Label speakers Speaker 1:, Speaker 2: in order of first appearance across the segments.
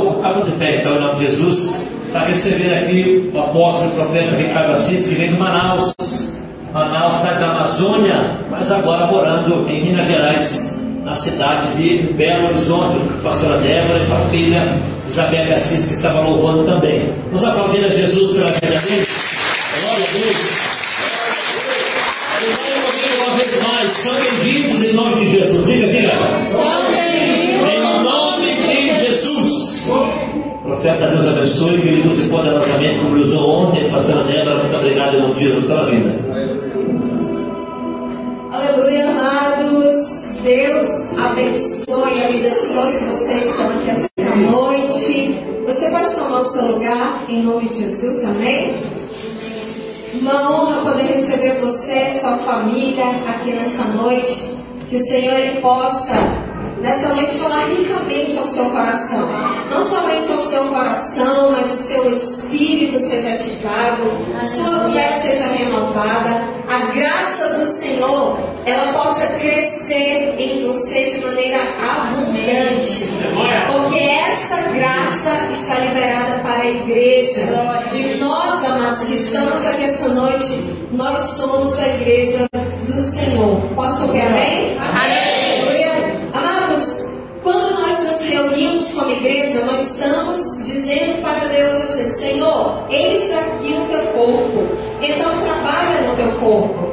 Speaker 1: vamos ficar de pé então, em nome de Jesus, para receber aqui o apóstolo e profeta Ricardo Assis, que vem de Manaus. Manaus está da Amazônia, mas agora morando em Minas Gerais, na cidade de Belo Horizonte, com a pastora Débora e com a filha Isabel Assis, que estava louvando também. Vamos aplaudir a Jesus pela vida deles. Glória a Deus. Uma vez mais, são bem-vindos em nome de Jesus. Diga. São bem-vindos em nome de Jesus. Profeta, Deus abençoe, que ele use poderosamente como ele usou ontem. Pastora Débora, muito obrigado em nome de Jesus pela vida.
Speaker 2: Aleluia, amados. Deus abençoe a vida de todos vocês que estão aqui essa noite. Você pode tomar o seu lugar em nome de Jesus, amém? Uma honra poder receber você, sua família aqui nessa noite. Que o Senhor ele possa nessa noite falar ricamente ao seu coração. Não somente ao seu coração, mas o seu espírito seja ativado, sua fé seja renovada, a graça do Senhor ela possa crescer em você de maneira abundante, porque essa graça está liberada para a igreja. E nós, amados, que estamos aqui essa noite, nós somos a igreja do Senhor. Posso ouvir amém? Amém. Amados, quando nós nos reunimos como igreja, nós estamos dizendo para Deus assim: Senhor, eis aqui o teu corpo, então trabalha no teu corpo,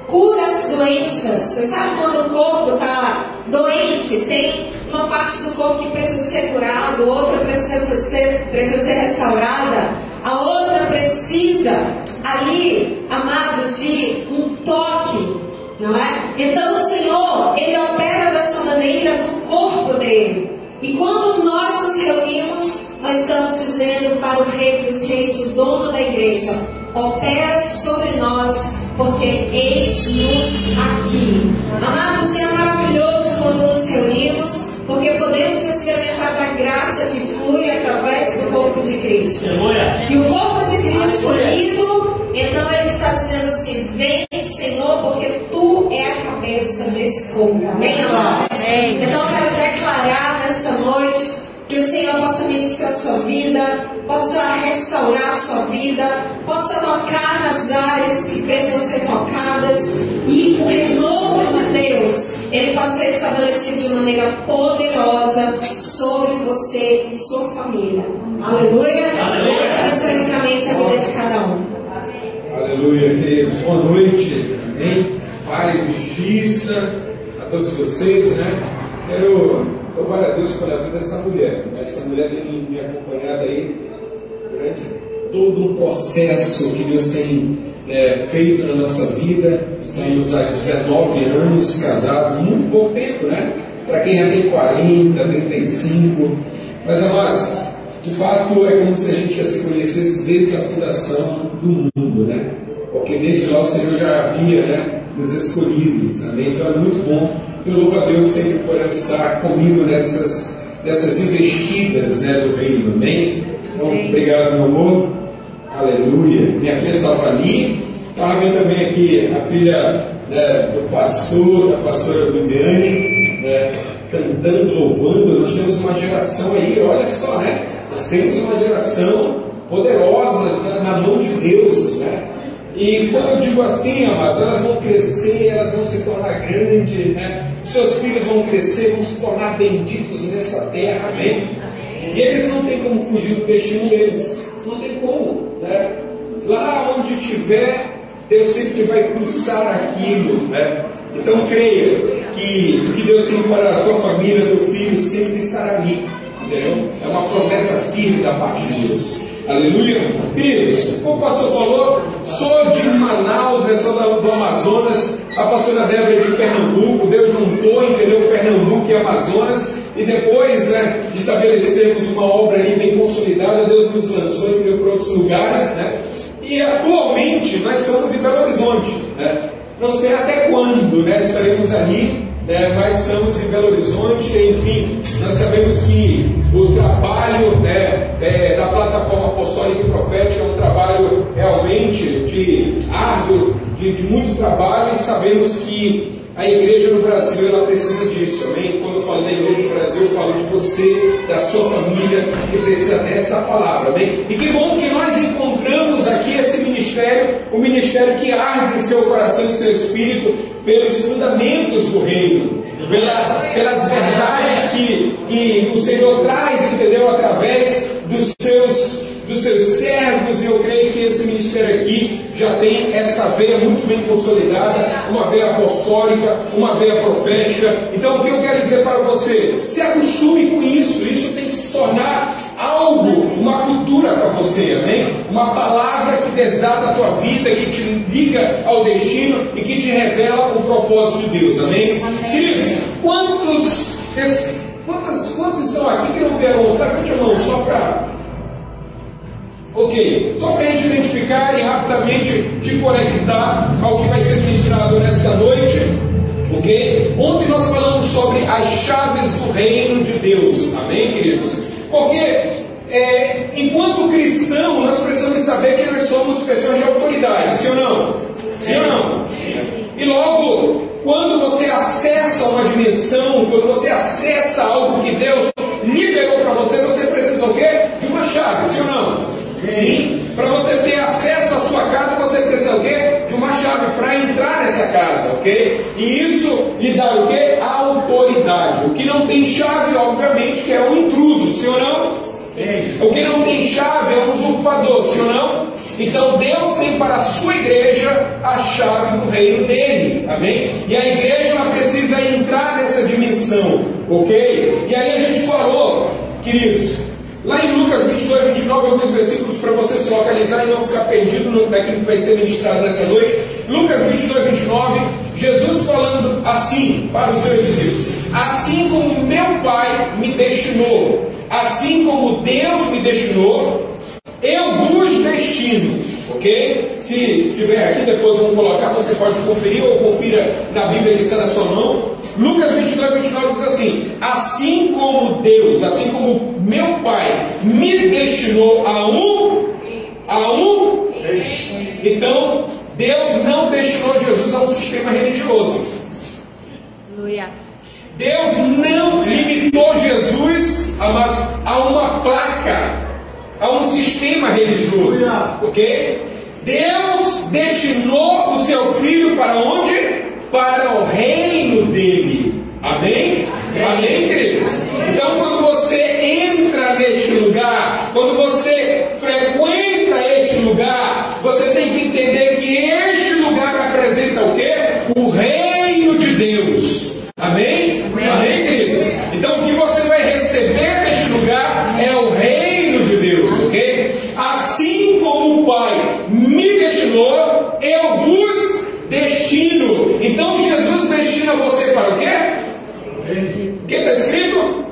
Speaker 2: cura as doenças. Você sabe quando o corpo está doente, tem uma parte do corpo que precisa ser curado, outra precisa ser restaurada, a outra precisa ali, amados, de um toque, não é? Então o Senhor, Ele opera dessa maneira no corpo dele. E quando nós nos reunimos, nós estamos dizendo para o Rei dos Reis, o dono da igreja: opera sobre nós, porque eis-nos aqui. Amados, é maravilhoso quando nos reunimos, porque podemos experimentar da graça que flui através do corpo de Cristo. E o corpo de Cristo unido, então Ele está dizendo assim: vem, Senhor, porque Tu é a cabeça desse corpo. Amém, amados? Então eu quero declarar nesta noite que o Senhor possa ministrar a sua vida, possa restaurar a sua vida, possa tocar nas áreas que precisam ser tocadas, e o renovo de Deus ele possa ser estabelecido de maneira poderosa sobre você e sua família. Aleluia. Deus abençoe ricamente a vida de cada um.
Speaker 3: Aleluia, queridos. Boa noite. Amém. Paz e justiça a todos vocês, né? Quero louvar a Deus pela vida dessa mulher. Essa mulher tem me acompanhado aí durante todo um processo que Deus tem feito na nossa vida. Estamos há 19 anos casados, muito pouco tempo, né? Para quem já tem 40, 35. Mas, amados, de fato é como se a gente já se conhecesse desde a fundação do mundo, né? Porque desde lá o Senhor já havia, né, nos escolhidos. Amém? Então é muito bom. Eu louvo a Deus sempre por ela estar comigo nessas investidas, né, do reino. Amém? Então, obrigado, meu amor. Aleluia. Minha filha estava ali. Estava vendo também aqui a filha, né, do pastor, da pastora Viviane, né, cantando, louvando. Nós temos uma geração aí, olha só, né? Nós temos uma geração poderosa, né, na mão de Deus, né? E quando eu digo assim, amados, elas vão crescer, elas vão se tornar grandes, né? Os seus filhos vão crescer, vão se tornar benditos nessa terra, amém? E eles não têm como fugir do destino deles, não tem como, né? Lá onde tiver, Deus sempre vai pulsar aquilo, né? Então creia que o que Deus tem para a tua família, teu filho, sempre estará ali, entendeu? É uma promessa firme da parte de Deus. Aleluia. Queridos, como o pastor falou, sou de Manaus, né, sou do Amazonas. A pastora Débora é de Pernambuco. Deus juntou, entendeu? Pernambuco e Amazonas. E depois, né, de estabelecermos uma obra aí bem consolidada, Deus nos lançou e veio para outros lugares, né? E atualmente nós estamos em Belo Horizonte, né? Não sei até quando, né, estaremos ali, né, mas estamos em Belo Horizonte. Enfim, nós sabemos que o trabalho, né, da plataforma apostólica e profética é um trabalho realmente de árduo, de muito trabalho, e sabemos que A igreja no Brasil, ela precisa disso, amém? Quando eu falo da igreja no Brasil, eu falo de você, da sua família, que precisa desta palavra, amém? E que bom que nós encontramos aqui esse ministério, o ministério que arde em seu coração e seu espírito pelos fundamentos do reino, pelas verdades que o Senhor traz, entendeu? Através dos seus servos, e eu creio que esse ministério aqui já tem essa veia muito bem consolidada, uma veia apostólica, uma veia profética. Então o que eu quero dizer para você? Se acostume com isso tem que se tornar algo, uma cultura para você, amém? Uma palavra que desata a tua vida, que te liga ao destino e que te revela o propósito de Deus, amém? Queridos, quantos estão aqui que não vieram? Levante a mão só para... Ok, só para a gente identificar e rapidamente te conectar ao que vai ser ministrado nesta noite, ok? Ontem nós falamos sobre as chaves do reino de Deus, amém, queridos? Porque enquanto cristão nós precisamos saber que nós somos pessoas de autoridade, sim ou não? Sim ou não? E logo, quando você acessa uma dimensão, quando você acessa algo que Deus liberou para você, você precisa o quê? De uma chave, sim ou não? Sim, para você ter acesso à sua casa, você precisa o quê? De uma chave para entrar nessa casa, ok? E isso lhe dá o quê? A autoridade. O que não tem chave, obviamente, que é um intruso, sim ou não? O que não tem chave é um usurpador, sim ou não? Então Deus tem para a sua igreja a chave do reino dele, amém? E a igreja ela precisa entrar nessa dimensão, ok? E aí a gente falou, queridos, lá em Lucas 22, 29, alguns versículos para você se localizar e não ficar perdido naquilo que vai ser ministrado nessa noite. Lucas 22, 29, Jesus falando assim para os seus discípulos: assim como meu Pai me destinou, assim como Deus me destinou, eu vos destino, ok? Se tiver aqui, depois vamos colocar, você pode conferir ou confira na Bíblia que está na sua mão. Lucas 22, 29 diz assim: assim como Deus, assim como meu Pai me destinou a um. Então, Deus não destinou Jesus a um sistema religioso.
Speaker 2: Aleluia.
Speaker 3: Deus não limitou Jesus, amados, a uma placa, a um sistema religioso, ok? Deus destinou o seu Filho para onde? Para o reino dele. Amém? Amém, queridos? Então, quando você entra neste lugar, quando você frequenta este lugar, você tem que entender que este lugar apresenta o quê? O reino de Deus. Amém? Amém, queridos? Então, o que você vai receber neste lugar é o reino de Deus, ok? Assim como o Pai me destinou, eu vos destino. Então Jesus destina você para o quê? O que está escrito?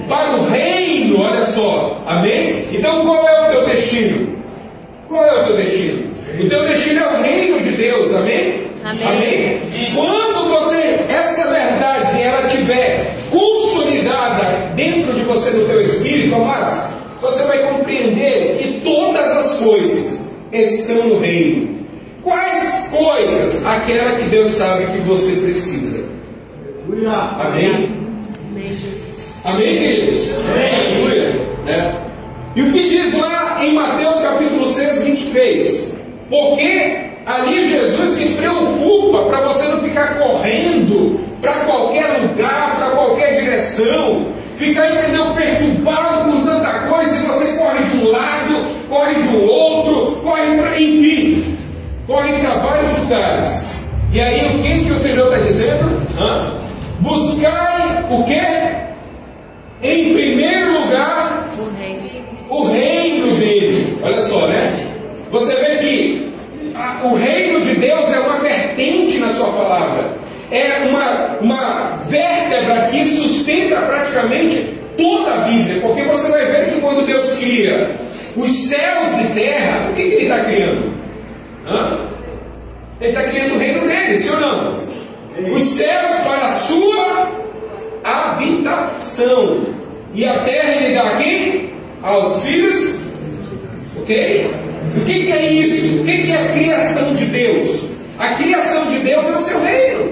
Speaker 3: Para o reino, olha só. Amém? Então qual é o teu destino? Qual é o teu destino? O teu destino é o reino de Deus, amém?
Speaker 2: Amém.
Speaker 3: Amém? E quando você, essa verdade, ela estiver consolidada dentro de você, no teu espírito, amados, você vai compreender que todas as coisas estão no reino. Quais coisas? Aquela que Deus sabe que você precisa. Amém? Amém, queridos? Aleluia. E o que diz lá em Mateus capítulo 6, 23? Porque ali Jesus se preocupa para você não ficar correndo para qualquer lugar, para qualquer direção, ficar, entendeu, perturbado com tanta coisa, e você corre de um lado, corre de um outro, corre para, enfim, corre para vários lugares. E aí o que o Senhor está dizendo? Buscai o quê? Em primeiro lugar, o reino dele. Olha só, né? Você vê que o reino de Deus é uma vertente na sua palavra. É uma vértebra que sustenta praticamente toda a Bíblia. Porque você vai ver que quando Deus cria os céus e terra, o que Ele está criando? Ele está criando o reino dele, sim ou não? Os céus para a sua habitação. E a terra Ele dá a quem? Aos filhos. Ok? O que é isso? O que é a criação de Deus? A criação de Deus é o seu reino.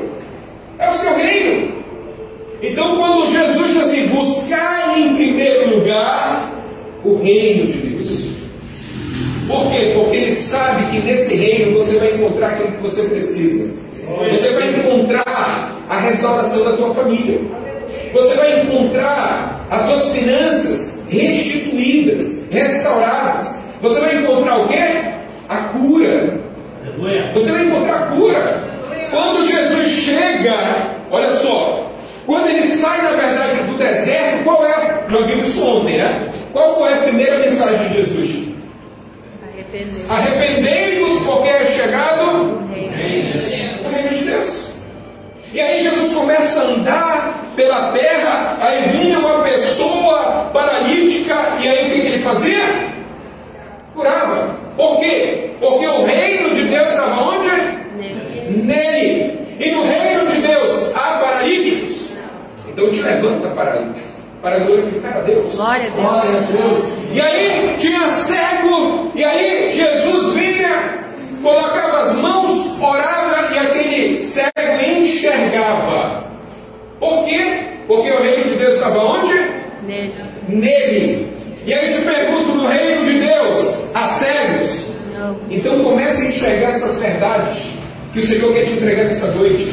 Speaker 3: o reino de Deus. Por quê? Porque Ele sabe que nesse reino você vai encontrar aquilo que você precisa. Você vai encontrar a restauração da tua família. Você vai encontrar as tuas finanças restituídas, restauradas. Você vai encontrar o quê? A cura. Você vai encontrar a cura. Quando Jesus chega, olha só, quando Ele sai, na verdade, do deserto, qual é? Nós vimos isso ontem, né? Qual foi a primeira mensagem de Jesus? Arrependei-vos, porque é chegado o reino de Deus. E aí Jesus começa a andar pela terra, aí vinha uma pessoa paralítica, e aí o que ele fazia? Curava. Por quê? Porque o reino de Deus estava onde? Nele. E no reino de Deus há paralíticos. Então te levanta paralítico para glorificar a Deus.
Speaker 4: Glória a Deus.
Speaker 3: E aí tinha cego, e aí Jesus vinha, colocava as mãos, orava e aquele cego enxergava. Por quê? Porque o reino de Deus estava onde? Nele. E aí eu te pergunto, no reino de Deus há cegos?
Speaker 4: Não.
Speaker 3: Então comece a enxergar essas verdades que o Senhor quer te entregar nessa noite.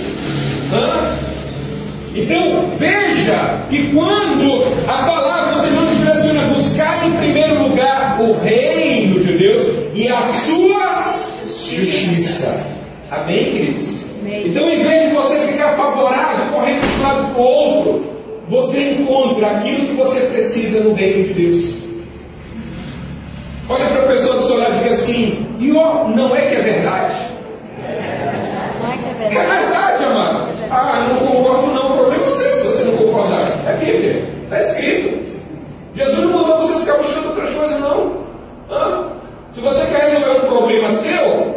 Speaker 3: Então veja que quando a palavra do Senhor nos direciona buscar em primeiro lugar o reino de Deus e a sua justiça. Amém, queridos?
Speaker 4: Amém.
Speaker 3: Então, em vez de você ficar apavorado, correndo de um lado para o outro, você encontra aquilo que você precisa no reino de Deus. Olha para a pessoa do seu lado e diga assim: e ó, não é que é verdade? É verdade, amado. Ah, eu não concordo não. O problema é seu se você não concordar. É Bíblia, está escrito. Jesus não mandou você ficar buscando outras coisas não. Se você quer resolver um problema seu,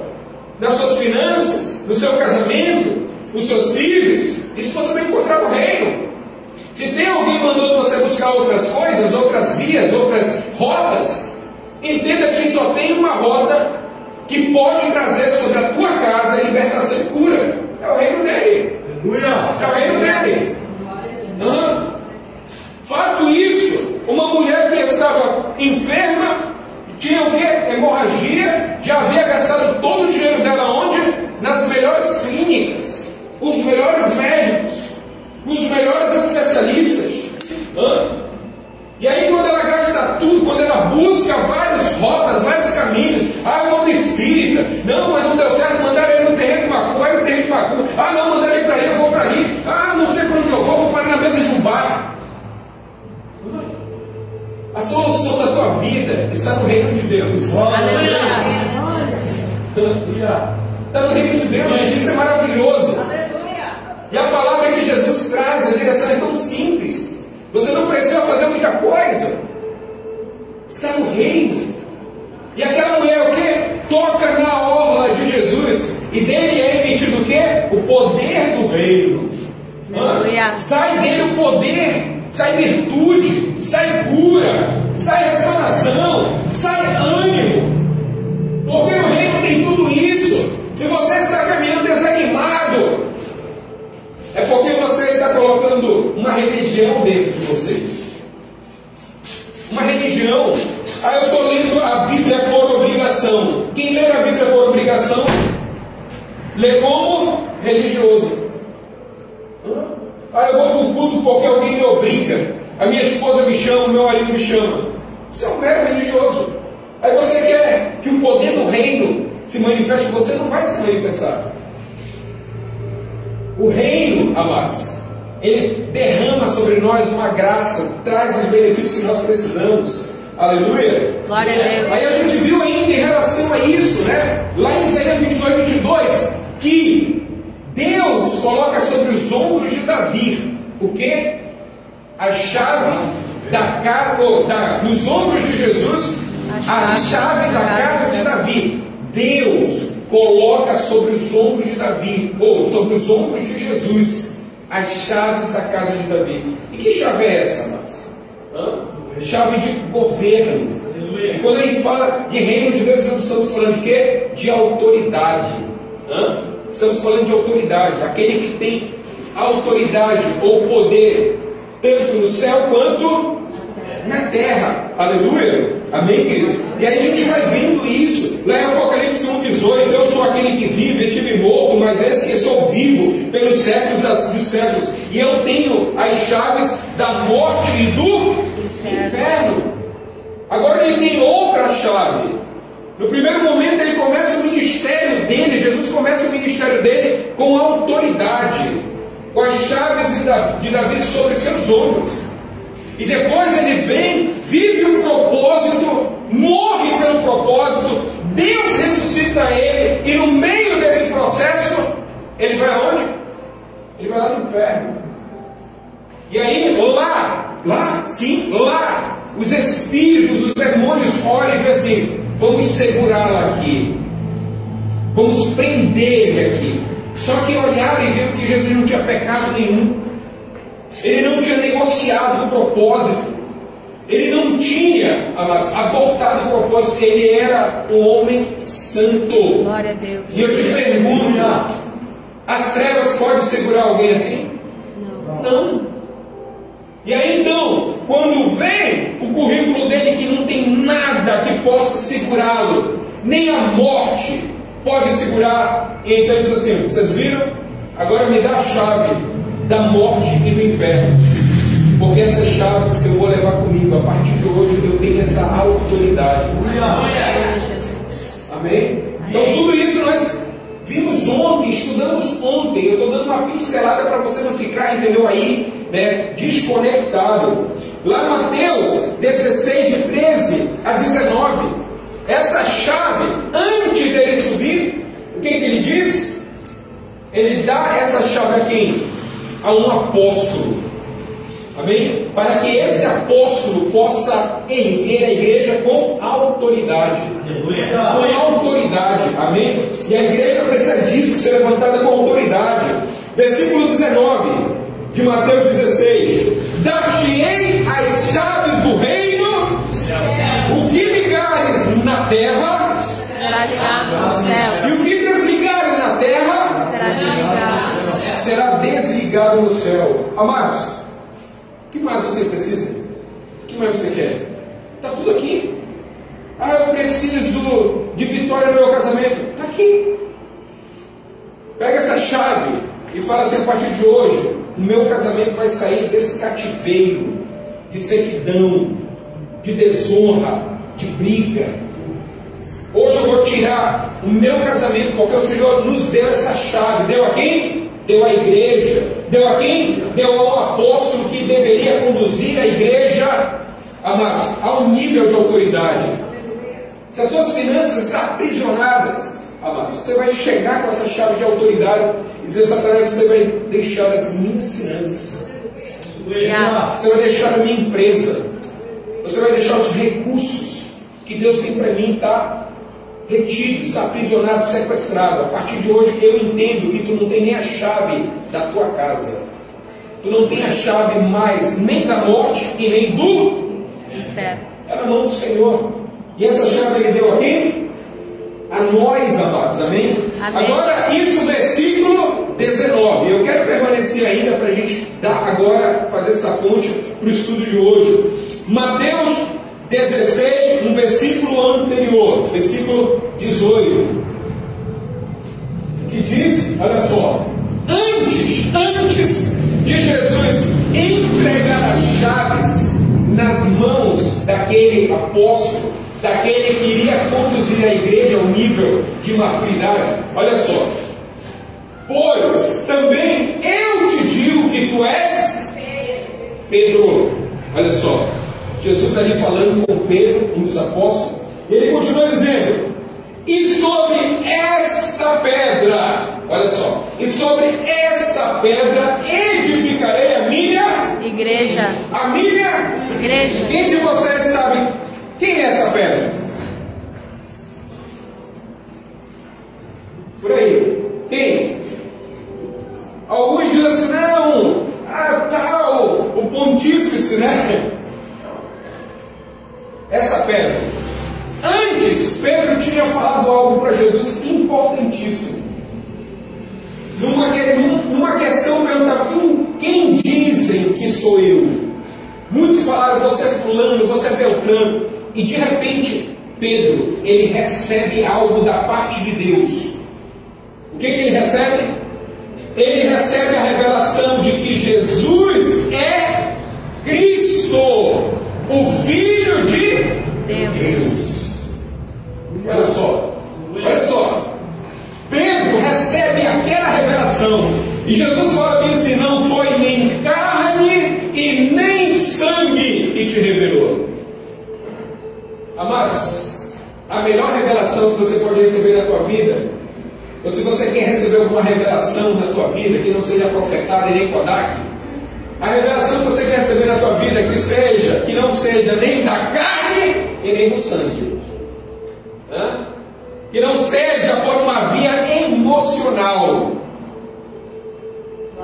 Speaker 3: nas suas finanças, no seu casamento, nos seus filhos, isso você vai encontrar no reino. Se tem alguém mandando você buscar outras coisas, outras vias, outras rotas, entenda que só tem uma rota que pode trazer sobre a tua casa libertação e cura. É o reino dele. É o reino dele. Fato isso, uma mulher que estava enferma, tinha o quê? Hemorragia, já havia gastado todo o dinheiro dela onde? Nas melhores clínicas, com os melhores médicos, com os melhores especialistas. E aí quando ela gasta tudo, quando ela busca várias rotas, vários caminhos, eu vou para espírita, não, mas não deu certo, mandaram ele no terreno de macumba, vai no terreno de macumba, não, mandaram ele para ali, eu vou para ali, não sei para onde eu vou parar na mesa de um bar. A solução da tua vida está no reino de Deus.
Speaker 4: Aleluia.
Speaker 3: Está no reino de Deus, gente, isso é maravilhoso. E a palavra que Jesus traz, a direção é tão simples. Você não precisa fazer muita coisa. Está no reino. E aquela mulher o quê? Toca na orla de Jesus. E dele é emitido o quê? O poder do reino. Sai dele o poder, sai virtude, sai cura, sai restauração, sai ânimo. Porque o reino tem tudo isso. Se você está caminhando desanimado, é porque você está colocando uma religião dentro de você. Uma religião. Eu estou lendo a Bíblia por obrigação. Quem lê a Bíblia por obrigação, lê como religioso. Eu vou para o culto porque alguém me obriga. A minha esposa me chama, o meu marido me chama. Você é um mero religioso. Aí você quer que o poder do reino se manifeste, você não vai se manifestar. O reino, amados, ele derrama sobre nós uma graça, traz os benefícios que nós precisamos. Aleluia.
Speaker 4: Glória a Deus.
Speaker 3: Aí a gente viu ainda em relação a isso, né? Lá em Isaías 22, que Deus coloca sobre os ombros de Davi o quê? A chave da casa, dos ombros de Jesus, a chave da casa de Davi. Deus coloca sobre os ombros de Davi, ou sobre os ombros de Jesus, as chaves da casa de Davi. E que chave é essa, Marcos? Chave de governo. E quando a gente fala de reino de Deus, estamos falando de quê? De autoridade. Estamos falando de autoridade. Aquele que tem autoridade ou poder, tanto no céu quanto na terra. Aleluia. Amém, queridos? E aí a gente vai vendo isso. Lá em Apocalipse 1,18, eu sou aquele que vive, estive morto, mas esse que sou vivo pelos séculos dos séculos. E eu tenho as chaves da morte e do inferno. Agora ele tem outra chave. No primeiro momento ele começa o ministério dele, Jesus começa o ministério dele com autoridade, com as chaves de Davi sobre seus ombros. E depois ele vem, vive o propósito, morre pelo propósito, Deus ressuscita ele, e no meio desse processo, ele vai aonde? Ele vai lá no inferno. E aí, lá, os espíritos, os demônios olham e dizem assim: vamos segurá-la aqui, vamos prender ele aqui. Só que olharam e viram que Jesus não tinha pecado nenhum. Ele não tinha negociado o propósito. Ele não tinha, amados, abortado o propósito. Ele era um homem santo.
Speaker 4: Glória a Deus.
Speaker 3: E eu te pergunto: as trevas podem segurar alguém assim? Não. E aí então, quando vem o currículo dele que não tem nada que possa segurá-lo, nem a morte pode segurar, e então ele diz assim: vocês viram? Agora me dá a chave da morte e do inferno, porque essas chaves eu vou levar comigo. A partir de hoje eu tenho essa autoridade. Amém? Então tudo isso nós vimos ontem, estudamos ontem. Eu estou dando uma pincelada para você não ficar, entendeu, aí, né, desconectado. Lá em Mateus 16, de 13 a 19, essa chave, antes dele subir, o que ele diz? Ele dá essa chave a quem? A um apóstolo. Amém? Para que esse apóstolo possa erguer a igreja com autoridade. Com autoridade. Amém? E a igreja precisa disso, ser levantada com autoridade. Versículo 19 de Mateus 16: dar-te-ei as chaves do reino, o que ligares na terra
Speaker 4: Será ligado no céu.
Speaker 3: e o que desligares na terra
Speaker 4: Será desligado.
Speaker 3: será desligado no céu. Amados, o que mais você precisa? O que mais você quer? Está tudo aqui. Ah, eu preciso de vitória no meu casamento. Está aqui. Pega essa chave e fala assim: a partir de hoje, o meu casamento vai sair desse cativeiro de sequidão, de desonra, de briga. Hoje eu vou tirar o meu casamento, porque o Senhor nos deu essa chave. Deu a quem? Deu à igreja. Deu a quem? Deu ao apóstolo que deveria conduzir a igreja, amados, ao nível de autoridade. Se as tuas finanças estão aprisionadas, amados, você vai chegar com essa chave de autoridade e dizer: Satanás, você vai deixar as minhas finanças, você vai deixar a minha empresa, você vai deixar os recursos que Deus tem para mim, tá retido, está aprisionado, sequestrado. A partir de hoje eu entendo que tu não tem nem a chave da tua casa, tu não tem a chave mais nem da morte e nem do inferno. É na mão do Senhor. E essa chave ele deu a quem? A nós, amados. Amém?
Speaker 4: Amém.
Speaker 3: Agora, isso, versículo 19. Eu quero permanecer ainda para a gente dar agora, fazer essa ponte para o estudo de hoje. Mateus 16, um versículo anterior, versículo 18, que diz, olha só: antes de Jesus entregar as chaves nas mãos daquele apóstolo, daquele que iria conduzir a igreja ao nível de maturidade, olha só: pois também eu te digo que tu és Pedro. Olha só, Jesus ali falando com Pedro, um dos apóstolos, ele continua dizendo: e sobre esta pedra, olha só, e sobre esta pedra edificarei a minha
Speaker 4: igreja.
Speaker 3: A minha
Speaker 4: Igreja.
Speaker 3: Quem de vocês sabe quem é essa pedra? Por aí. Quem? Alguns dizem assim: não, tal, o pontífice, né? Essa pedra. Antes, Pedro tinha falado algo para Jesus importantíssimo. Numa questão perguntava: quem dizem que sou eu? Muitos falaram, você é fulano, você é Beltrano. E de repente, Pedro, ele recebe algo da parte de Deus. O que ele recebe? Ele recebe a revelação de que Jesus é Cristo, o Filho de Deus. Olha só. Pedro recebe aquela revelação. E Jesus fala bem assim: não foi nem carne e nem sangue que te revelou. Amados, a melhor revelação que você pode receber na tua vida, ou se você quer receber alguma revelação na tua vida que não seja profetada e nem Kodak, a revelação que você quer receber na tua vida que não seja nem da carne e nem do sangue, que não seja por uma via emocional.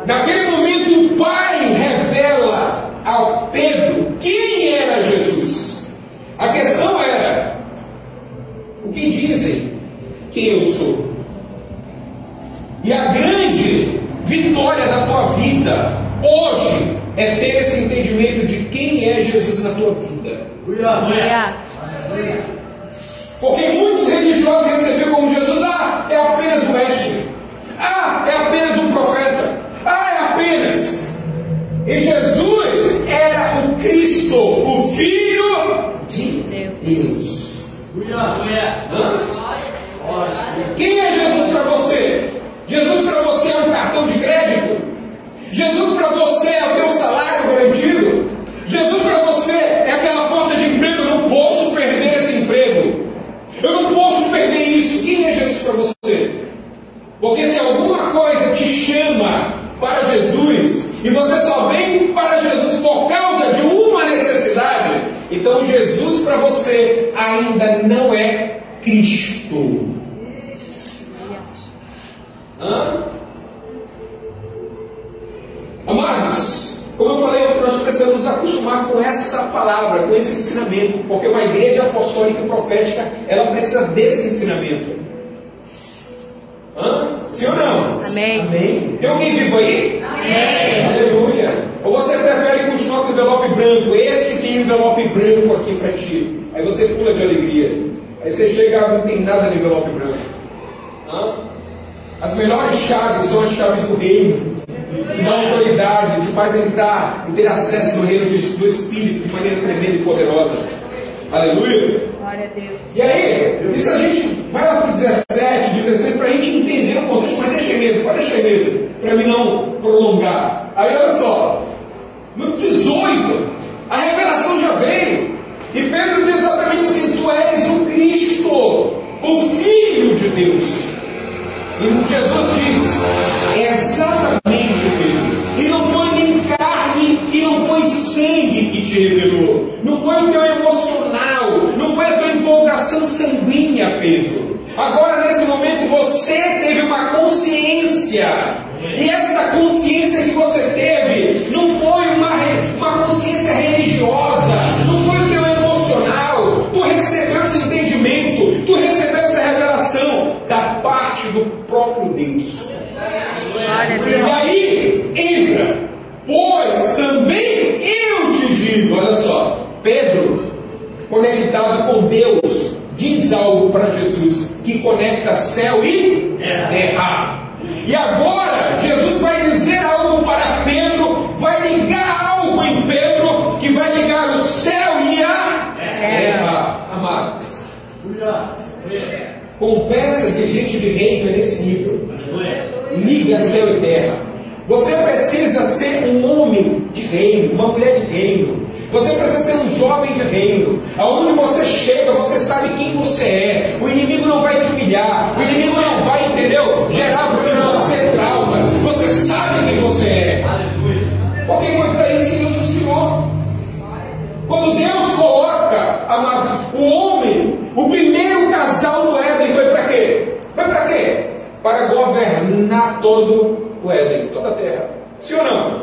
Speaker 3: Naquele momento o Pai revela ao Pedro quem era Jesus. A questão era: o que dizem quem eu sou? E a grande vitória da tua vida hoje é ter esse entendimento de quem é Jesus na tua vida. Porque muitos religiosos receberam como Jesus: é apenas o mestre, é apenas um profeta, é apenas. E Jesus era o Cristo, o Filho de Deus. Quem é Jesus para você? Jesus para você é um cartão de crédito? Jesus para você é o teu salário garantido? Jesus para você é aquela porta de emprego: eu não posso perder esse emprego, eu não posso perder isso. Quem é Jesus para você? Porque se alguma coisa te chama para Jesus e você só vem para Jesus por causa de uma necessidade, então Jesus para você ainda não é Cristo. Amados, como eu falei, nós precisamos nos acostumar com essa palavra, com esse ensinamento, porque uma igreja apostólica e profética, ela precisa desse ensinamento. Sim ou não?
Speaker 4: Amém.
Speaker 3: Amém. Tem alguém vivo aí?
Speaker 4: Amém.
Speaker 3: Aleluia. Ou você prefere continuar com o envelope branco? Esse que tem envelope branco aqui para ti. Aí você pula de alegria. Aí você chega, não tem nada no envelope branco. As melhores chaves são as chaves do reino, que dão autoridade, te faz entrar e ter acesso no reino do Espírito de maneira tremenda e poderosa. Aleluia.
Speaker 4: Glória a Deus.
Speaker 3: E aí, isso a gente vai lá para o 17, 16, para a gente entender o contexto, mas deixa aí mesmo, para mim não prolongar. Aí olha só, no 18, a revelação já veio, e Pedro diz exatamente assim: tu és o Cristo, o Filho de Deus. E Jesus diz: é exatamente, Pedro, e não foi nem carne e não foi sangue que te revelou, não foi o teu emocional, não foi a tua empolgação sanguínea, Pedro. Agora nesse momento você teve uma consciência, e essa consciência que você teve não foi uma consciência religiosa, não foi o teu emocional. Tu recebeu esse entendimento, tu recebeu essa revelação da parte do próprio Deus.
Speaker 4: Glória a Deus.
Speaker 3: E aí entra: pois também eu te digo. Olha só, Pedro, conectado com Deus, diz algo para Jesus que conecta céu e terra. E agora Jesus vai dizer algo para Pedro, vai ligar algo em Pedro, que vai ligar o céu e a terra. Amados, conversa de gente de reino é nesse nível. Liga céu e terra. Você precisa ser um homem de reino, uma mulher de reino. Você precisa ser um jovem de reino. Aonde você chega, você sabe quem você é. O inimigo não vai te humilhar. O inimigo não vai, entendeu, gerar em você traumas. Você sabe quem você é. Porque foi para isso que Deus nos criou. Quando Deus coloca, amados, o homem, o primeiro casal no Éden, foi para quê? Foi para quê? Para governar todo o Éden, toda a terra. Sim ou não?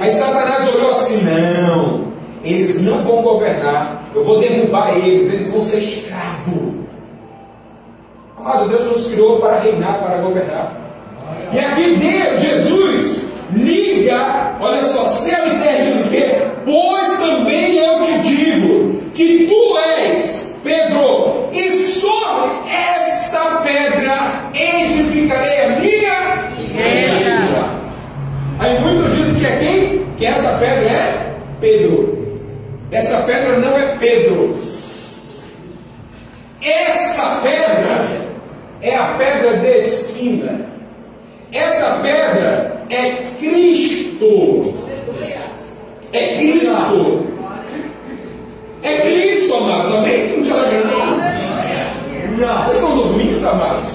Speaker 3: Aí Satanás olhou assim: não, eles não vão governar, eu vou derrubar eles vão ser escravos. Amado, Deus nos criou para reinar, para governar. E aqui Jesus liga, olha só, céu e terra, diz o quê? Pois também que tu és Pedro, e sobre esta pedra edificarei a minha igreja. Aí muitos dizem que é quem? Que essa pedra é Pedro. Essa pedra não é Pedro. Essa pedra é a pedra de esquina. Essa pedra é Cristo. É Cristo. É Cristo, amados. Amém? Não tinha nada. Vocês estão dormindo, amados?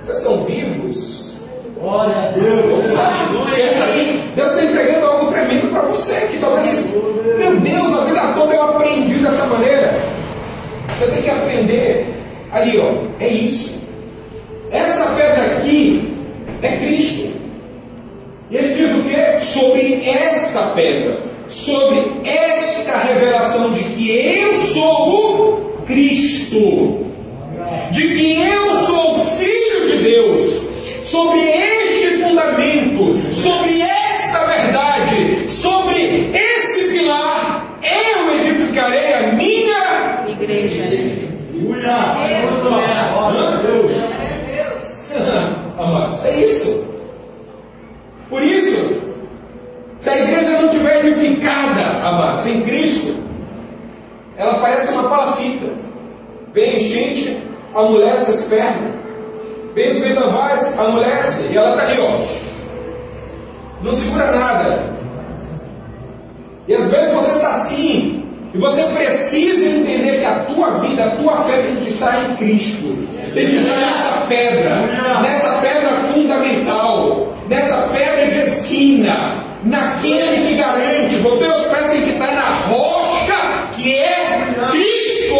Speaker 3: Vocês estão vivos?
Speaker 5: Glória a Deus.
Speaker 3: Deus está entregando algo tremendo para você. Que talvez, meu Deus, a vida toda eu aprendi dessa maneira. Você tem que aprender. Ali, ó, é isso. Essa pedra aqui é Cristo. E ele diz o que? Sobre esta pedra, sobre esta revelação de que eu sou o Cristo, de que eu sou o Filho de Deus, sobre este fundamento, sobre esta verdade, sobre esse pilar, eu edificarei a minha igreja. Amados, é isso. Por isso, se a igreja não estiver edificada, amados, em Cristo, ela parece uma palafita. Vem enchente, amolece as pernas. Vem os vendavais, amolece, e ela está ali, ó. Não segura nada. E às vezes você está assim, e você precisa entender que a tua vida, a tua fé tem que estar em Cristo. Tem que estar nessa pedra fundamental, nessa pedra de esquina, naquele que garante. Os teus pés têm que estar na rocha que é Cristo.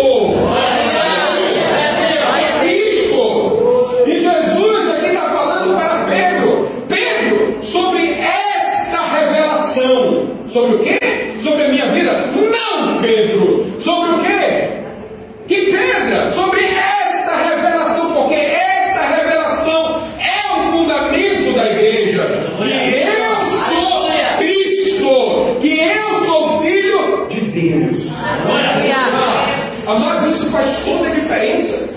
Speaker 3: É Cristo. E Jesus aqui está falando para Pedro. Pedro, sobre esta revelação. Sobre o quê? Sobre a minha vida? Não, Pedro. Sobre o quê? Que pedra? Sobre esta revelação, porque esta revelação é o fundamento da igreja. Que eu sou Cristo, que eu sou Filho de Deus. Amados, isso faz toda a diferença.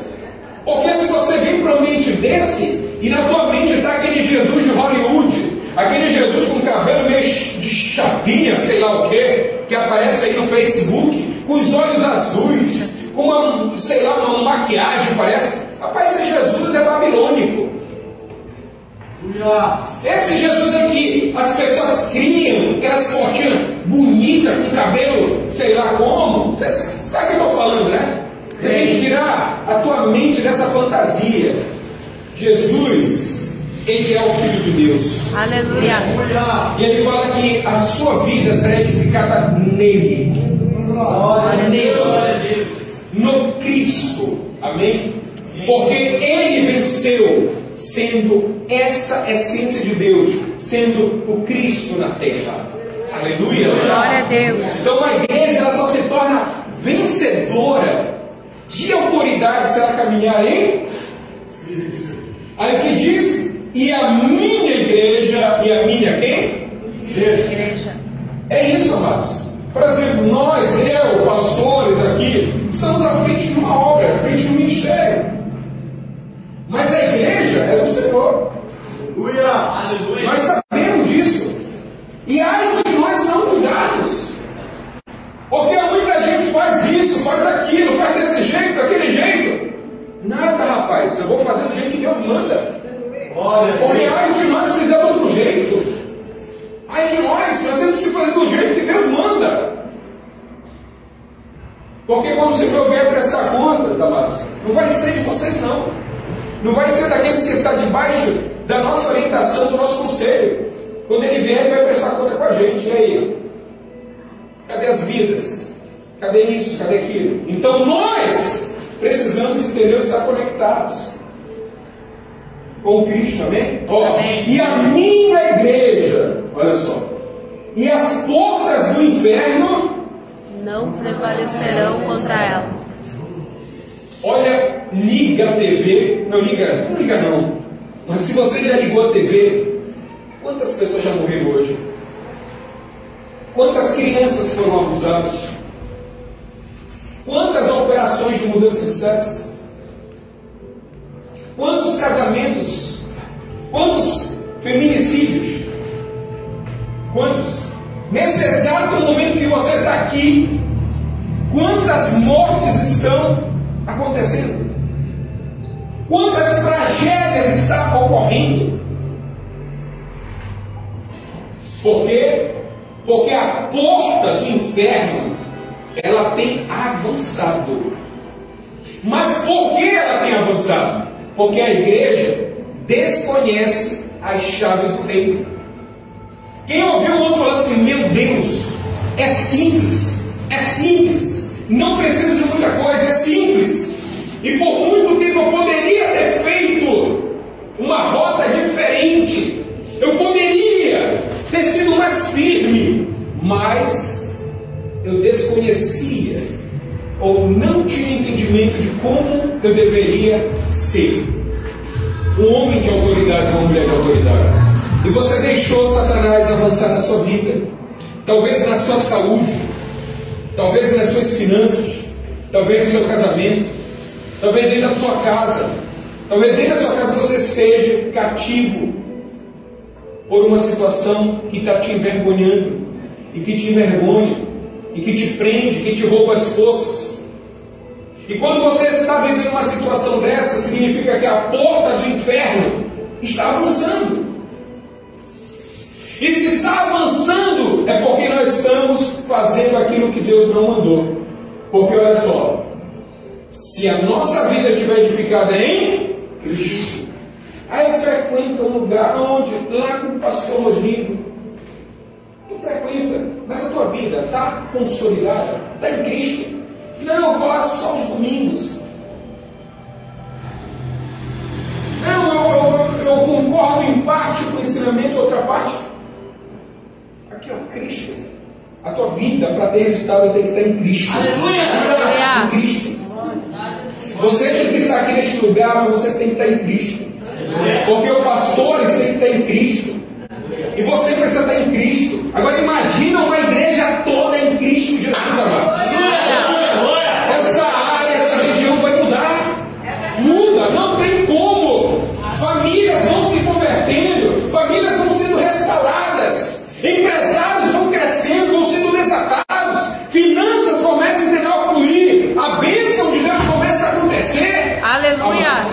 Speaker 3: Porque se você vem para um ambiente desse, e na tua mente está aquele Jesus de Hollywood, aquele Jesus com cabelo meio de chapinha, sei lá o que aparece aí no Facebook, com os olhos azuis, com uma, sei lá, uma maquiagem, parece. Rapaz, esse Jesus é babilônico. Esse Jesus aqui, as pessoas criam aquelas fotinhas bonitas, com cabelo, sei lá como. Você sabe o que eu estou falando, né? Você tem que tirar a tua mente dessa fantasia. Jesus, Ele é o Filho de Deus.
Speaker 4: Aleluia.
Speaker 3: E Ele fala que a sua vida será edificada nele. Nele. No Cristo. Amém? Porque Ele venceu, sendo essa essência de Deus, sendo o Cristo na terra. Aleluia.
Speaker 4: Glória a Deus.
Speaker 3: Então a igreja ela só se torna vencedora de autoridade se ela caminhar em. Aí o que diz? E a minha igreja, e a minha quem?
Speaker 4: Igreja.
Speaker 3: É isso, amados. Por exemplo, nós, eu, pastores aqui, estamos à frente de uma obra, à frente de um ministério. Mas a igreja é o Senhor. Aleluia. Nós sabemos disso. E ai de nós não cuidarmos. Porque muita gente faz isso, faz aquilo, faz desse jeito, daquele jeito. Nada, rapaz. Eu vou fazer do jeito que Deus manda. Porque ai de nós fizer do outro jeito. Ai de nós temos que fazer do jeito que Deus manda. Porque quando o Senhor vier prestar contas, amados, não vai ser de vocês não. Não vai ser daqueles que está debaixo da nossa orientação, do nosso conselho. Quando Ele vier, Ele vai prestar conta com a gente. E aí? Cadê as vidas? Cadê isso? Cadê aquilo? Então nós precisamos entender estar conectados com Cristo, amém?
Speaker 4: Amém.
Speaker 3: E a minha igreja, olha só, e as portas do inferno
Speaker 4: não prevalecerão contra ela.
Speaker 3: Olha, liga a TV, não liga não, mas se você já ligou a TV, quantas pessoas já morreram hoje? Quantas crianças foram abusadas? operações de mudança de sexo? Quantos casamentos? Quantos feminicídios? Quantos? Nesse exato momento que você está aqui, quantas mortes estão acontecendo? Quantas tragédias estão ocorrendo? Por quê? Porque a porta do inferno, ela tem avançado. Mas por que ela tem avançado? Porque a igreja desconhece as chaves do reino. Quem ouviu o outro falar assim: meu Deus, é simples, não precisa de muita coisa, é simples. E por muito tempo eu poderia ter feito uma rota diferente, eu poderia ter sido mais firme, mas eu desconhecia ou não tinha entendimento de como eu deveria ser um homem de autoridade, uma mulher de autoridade. E você deixou Satanás avançar na sua vida, talvez na sua saúde, talvez nas suas finanças, talvez no seu casamento, talvez dentro da sua casa. Talvez dentro da sua casa você esteja cativo por uma situação que está te envergonhando, e que te envergonha, e que te prende, que te rouba as forças. E quando você está vivendo uma situação dessa, significa que a porta do inferno está avançando. E se está avançando, é porque nós estamos fazendo aquilo que Deus não mandou. Porque olha só, se a nossa vida estiver edificada em Cristo, aí frequenta um lugar onde, lá com o pastor Rodrigo, tu frequenta, mas a tua vida está consolidada, está em Cristo. Não, eu vou lá só os domingos. Não, eu concordo em parte com o ensinamento, outra parte. Aqui é o Cristo. A tua vida, para ter resultado, tem que estar em Cristo.
Speaker 4: Aleluia!
Speaker 3: Em Cristo. Você tem que estar aqui neste lugar, mas você tem que estar em Cristo. Porque os pastores têm que estar em Cristo. E você precisa estar em Cristo. Agora imagina uma igreja toda em Cristo Jesus, amados. Essa área, essa região vai mudar. Muda, não tem como. Famílias vão se convertendo, famílias vão sendo restauradas, empresários vão crescendo, vão sendo desatados, finanças começam a fluir, a bênção de Deus começa a acontecer.
Speaker 4: Aleluia!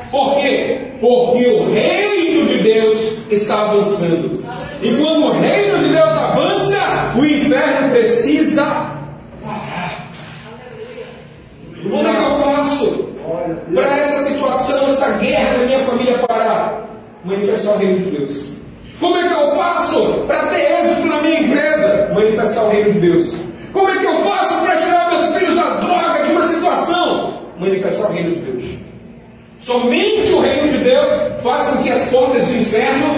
Speaker 3: Por quê? Porque o reino de Deus está avançando. E quando o reino de Deus avança, o inferno precisa parar. Como é que eu faço para essa situação, essa guerra da minha família parar? Manifestar o reino de Deus. Como é que eu faço para ter êxito na minha empresa? Manifestar o reino de Deus. Como é que eu faço para tirar meus filhos da droga, de uma situação? Manifestar o reino de Deus. Somente o reino de Deus faz com que as portas do inferno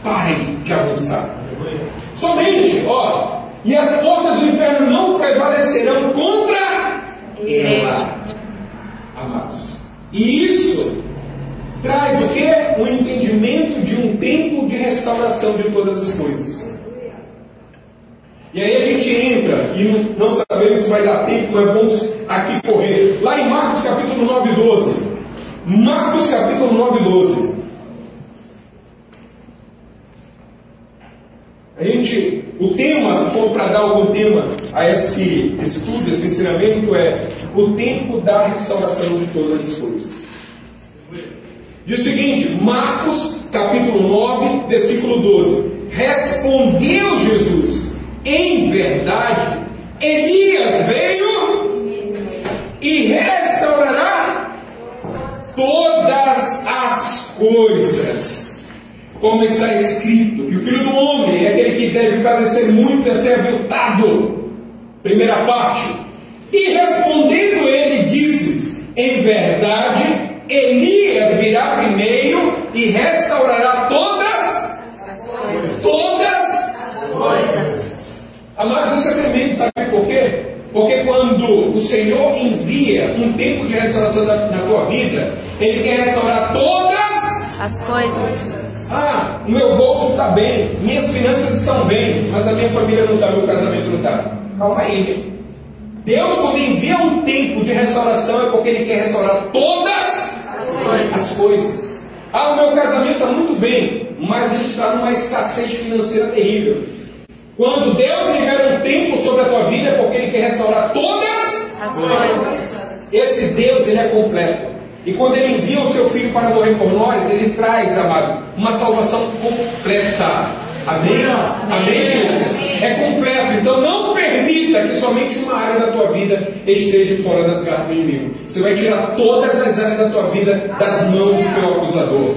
Speaker 3: parem de avançar. Somente, ó. E as portas do inferno não prevalecerão contra ela. Amados. E isso traz o quê? Um entendimento de um tempo de restauração de todas as coisas. E aí a gente entra e não sabemos se vai dar tempo, mas vamos aqui correr. Lá em Marcos capítulo 9 e 12. Marcos capítulo 9 e 12. O tema, se for para dar algum tema a esse estudo, esse ensinamento, é o tempo da restauração de todas as coisas. Diz o seguinte, Marcos capítulo 9, versículo 12. Respondeu Jesus: em verdade, Elias veio e restaurará todas as coisas, como está escrito, que o Filho do Homem é aquele que deve padecer muito e ser aviltado. Primeira parte. E respondendo ele, disse: em verdade, Elias virá primeiro e restaurará todas as coisas. Amados, isso é tremendo, sabe por quê? Porque quando o Senhor envia um tempo de restauração na tua vida, Ele quer restaurar todas
Speaker 4: as coisas.
Speaker 3: Ah, o meu bolso está bem, minhas finanças estão bem, mas a minha família não está, meu casamento não está. Calma aí. Deus, quando envia um tempo de restauração é porque Ele quer restaurar todas as coisas. Ah, o meu casamento está muito bem, mas a gente está numa escassez financeira terrível. Quando Deus libera um tempo sobre a tua vida, é porque Ele quer restaurar todas as coisas. Esse Deus, Ele é completo. E quando Ele envia o seu Filho para morrer por nós, Ele traz, amado, uma salvação completa. Amém? Amém, Deus? É completo. Então não permita que somente uma área da tua vida esteja fora das garras do inimigo. Você vai tirar todas as áreas da tua vida das mãos do teu acusador.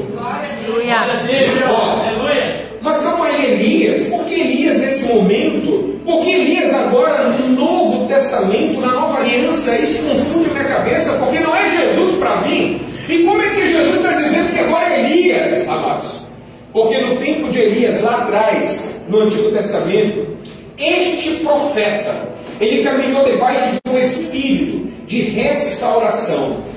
Speaker 4: Aleluia.
Speaker 3: Mas calma aí, Elias. Por que Elias nesse momento? Porque Elias agora no Novo Testamento, na Nova Aliança, isso confunde minha cabeça, porque não é Jesus para vir. E como é que Jesus está dizendo que agora é Elias, amados? Porque no tempo de Elias, lá atrás, no Antigo Testamento, este profeta, ele caminhou debaixo de um espírito de restauração.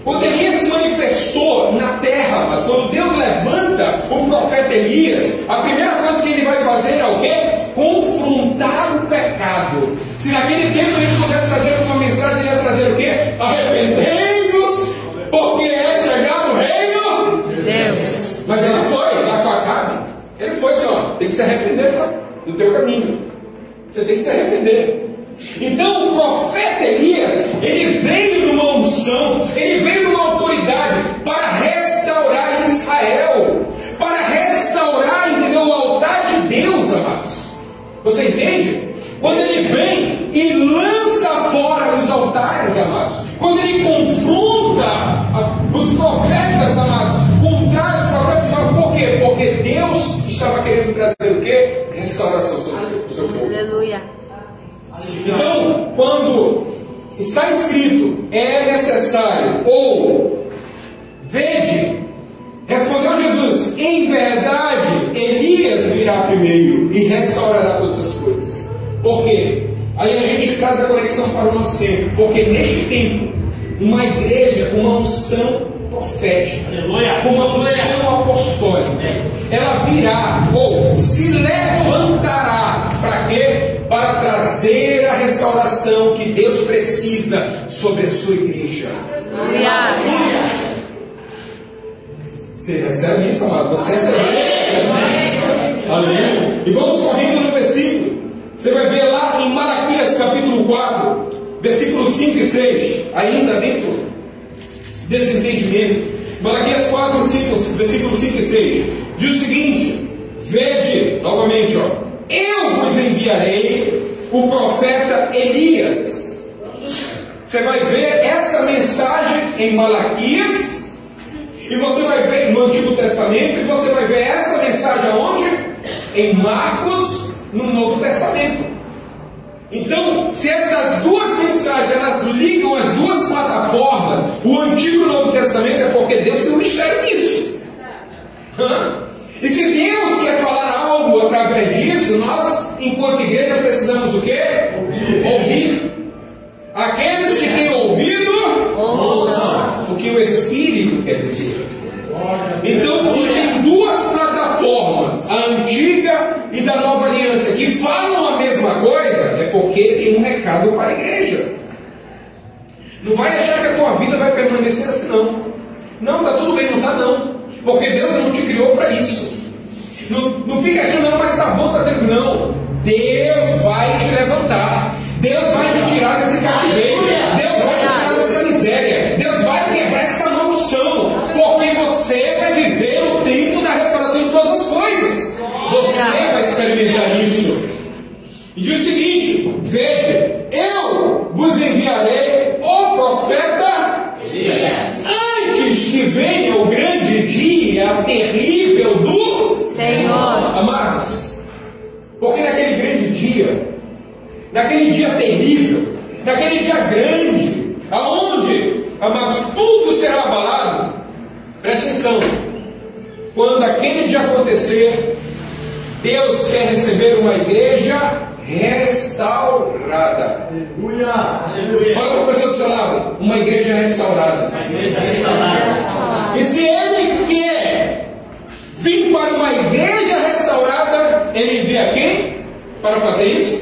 Speaker 3: Quando Elias se manifestou na terra, mas quando Deus levanta o profeta Elias, a primeira coisa que ele vai fazer é o quê? Confrontar o pecado. Se naquele tempo ele pudesse trazer uma mensagem, ele ia trazer o quê? Arrependei-vos, porque é chegado o reino de Deus. Mas ele foi lá com Acabe. Ele foi assim, ó, tem que se arrepender do teu caminho. Você tem que se arrepender. Então o profeta Elias, ele veio numa unção, ele veio numa autoridade para restaurar Israel, para restaurar, entendeu, o altar de Deus, amados. Você entende? Quando ele vem e lança fora os altares, amados, quando ele confronta os profetas, amados, contra os profetas, por quê? Porque Deus estava querendo trazer o quê? Restauração sobre o seu povo.
Speaker 4: Aleluia.
Speaker 3: Então, quando está escrito, é necessário, ou vede, respondeu Jesus, em verdade, Elias virá primeiro e restaurará todas as coisas. Por quê? Aí a gente traz a conexão para o nosso tempo, porque neste tempo, uma igreja com uma unção profética, com uma unção apostólica, ela virá, ou se levantará, para quê? Para trazer a restauração que Deus precisa sobre a sua igreja. Você recebe isso, amado? Você recebe isso? Aleluia. E vamos correndo no versículo. Você vai ver lá em Malaquias capítulo 4, versículos 5 e 6, ainda dentro desse entendimento. Malaquias 4, 5, versículos 5 e 6, diz o seguinte: vede, novamente, ó, eu vos enviarei o profeta Elias. Você vai ver essa mensagem em Malaquias, e você vai ver no Antigo Testamento, e você vai ver essa mensagem aonde? Em Marcos, no Novo Testamento. Então, se essas duas mensagens elas ligam as duas plataformas, o Antigo e o Novo Testamento, é porque Deus tem um mistério nisso. E se Deus quer falar algo através disso, nós, enquanto igreja, precisamos o quê? Ouvir. Aqueles que têm ouvido, ouçam o que o Espírito quer dizer. Então, se tem duas plataformas, a antiga e da nova aliança, que falam a mesma coisa, é porque tem um recado para a igreja. Não vai achar que a tua vida vai permanecer assim, não. Não, está tudo bem, não está não. Porque Deus não te criou para isso. Não fica achando, não, mas está bom, está tranquilo. Não. Deus vai te levantar. Deus vai te tirar desse cativeiro. Deus vai te tirar dessa miséria. Deus vai quebrar essa maldição. Porque você vai viver o tempo da restauração de todas as coisas. Você vai experimentar isso. E diz o seguinte: veja, eu vos enviarei o profeta Elias, antes que venha o grande dia terrível do Senhor. Amados, porque naquele grande dia, naquele dia terrível, naquele dia grande, aonde, amados, tudo será abalado, presta atenção, quando aquele dia acontecer, Deus quer receber uma igreja restaurada.
Speaker 5: Aleluia.
Speaker 3: Olha para a pessoa do seu lado, uma igreja restaurada.
Speaker 1: Uma igreja restaurada.
Speaker 3: E se Ele quer vir para uma igreja restaurada, Ele envia quem para fazer isso?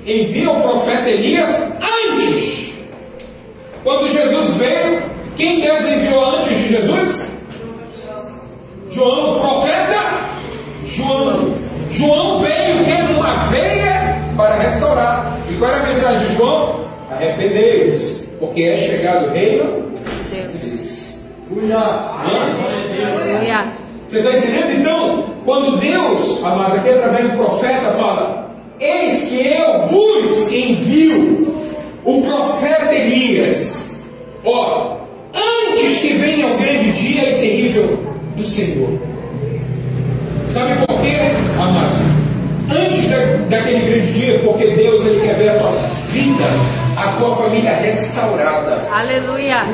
Speaker 3: Envia o profeta Elias antes. Quando Jesus veio, quem Deus enviou antes de Jesus? João, o profeta João. João veio tendo uma veia para restaurar. E qual era a mensagem de João? Arrependei-vos, porque é chegado o reino de Deus. Você está entendendo? Então, quando Deus, amado, aqui através do profeta fala: eis que eu vos envio o profeta Elias, ó, antes que venha o grande dia e terrível do Senhor. Sabe por quê, amados? Antes daquele grande dia, porque Deus, Ele quer ver a tua vida, a tua família restaurada.
Speaker 4: Aleluia.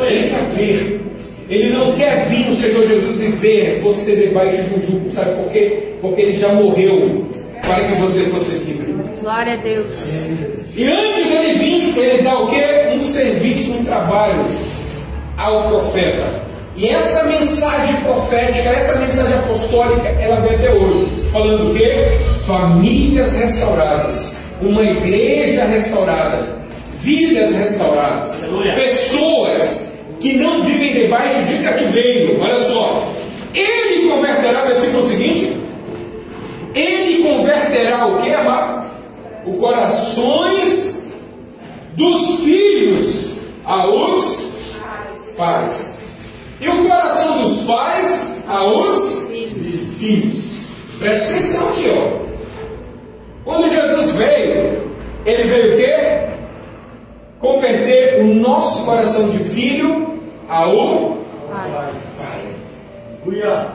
Speaker 3: Ele quer ver. Ele não quer vir o Senhor Jesus e ver você debaixo de um jugo. Sabe por quê? Porque Ele já morreu para que você fosse livre.
Speaker 4: Glória a Deus.
Speaker 3: E antes dele vir, Ele dá o quê? Um serviço, um trabalho ao profeta. E essa mensagem profética, essa mensagem apostólica, ela vem até hoje. Falando o quê? Famílias restauradas. Uma igreja restaurada. Vidas restauradas.
Speaker 1: Aleluia.
Speaker 3: Pessoas que não vivem debaixo de cativeiro. Olha só. Ele converterá, versículo seguinte. Ele converterá o que, amados? Os corações dos filhos aos pais. E o coração dos pais aos filhos. Presta atenção aqui, ó. Quando Jesus veio, Ele veio o quê? Converter o nosso coração de filho ao pai.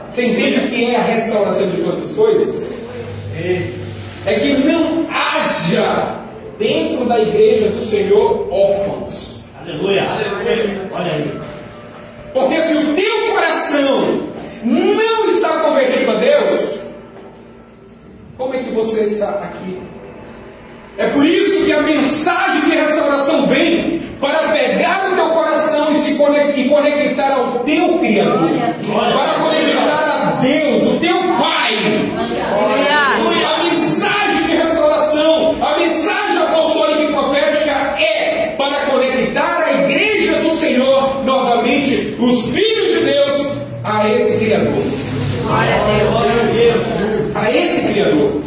Speaker 3: Você entende o que é a restauração de todas as coisas? É que não haja dentro da igreja do Senhor órfãos.
Speaker 1: Aleluia. Olha aí.
Speaker 3: Porque se o teu coração não está convertido a Deus, como é que você está aqui? É por isso que a mensagem de restauração vem para pegar o teu coração e se conectar ao teu Criador, para conectar a Deus, o teu Pai. A mensagem de restauração, a mensagem apostólica e profética é para conectar a igreja do Senhor novamente, os filhos de Deus, a esse Criador.
Speaker 4: Glória a Deus.
Speaker 3: A esse Criador.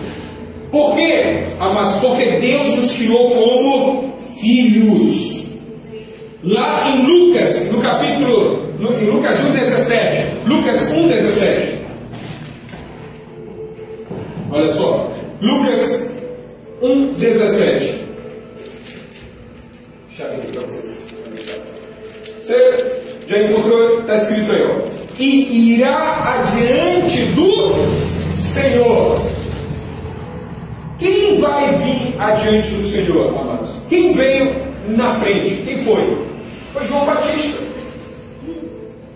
Speaker 3: Por quê, amados? Porque Deus nos criou como filhos. Lá em Lucas, no capítulo, em Lucas 1,17. Lucas 1,17. Olha só. Lucas 1,17. Deixa eu ver aqui para vocês. Você já encontrou? Está escrito aí, ó. E irá adiante do Senhor. Quem vai vir adiante do Senhor, amados? Quem veio na frente? Quem foi? Foi João Batista.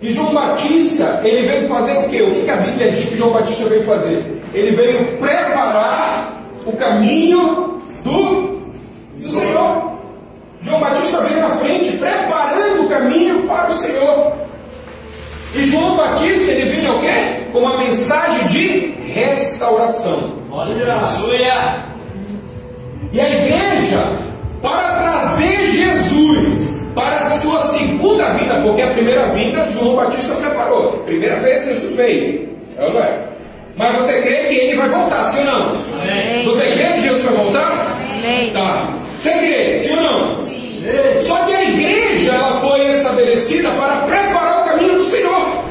Speaker 3: E João Batista, ele veio fazer o quê? O que a Bíblia diz que João Batista veio fazer? Ele veio preparar o caminho do Senhor. João Batista veio na frente, preparando o caminho para o Senhor. E João Batista, ele veio o quê? Com uma mensagem de restauração.
Speaker 1: Aleluia.
Speaker 3: E a igreja, para trazer Jesus para a sua segunda vinda, porque a primeira vinda João Batista preparou. Primeira vez Jesus veio. Não é? Mas você crê que ele vai voltar, sim ou não?
Speaker 4: Amém.
Speaker 3: Você crê que Jesus vai voltar?
Speaker 4: Amém.
Speaker 3: Tá. Você crê, sim ou não? Sim. Só que a igreja, ela foi estabelecida para preparar o caminho do Senhor.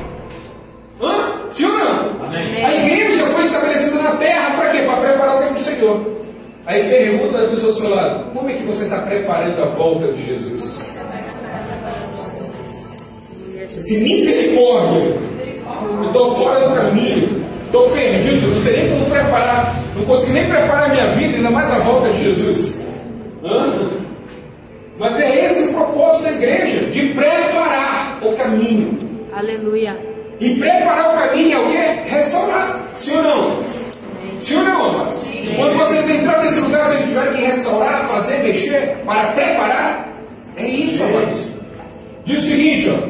Speaker 3: Sim ou não?
Speaker 1: Amém.
Speaker 3: A igreja foi estabelecida na terra para quê? Para preparar o caminho do Senhor. Aí pergunta a pessoa ao seu lado: como é que você está preparando a volta de Jesus? Se misericórdia, eu estou fora do caminho, estou perdido, não sei nem como preparar, não consigo nem preparar a minha vida, ainda mais a volta de Jesus. Mas é esse o propósito da igreja, de preparar o caminho.
Speaker 4: Aleluia.
Speaker 3: E preparar o caminho é o quê? Restaurar. Sim ou não? Sim ou não, amados? Quando vocês entrarem nesse lugar, vocês tiverem que restaurar, fazer, mexer, para preparar, é isso, amados. Diz o seguinte, ó: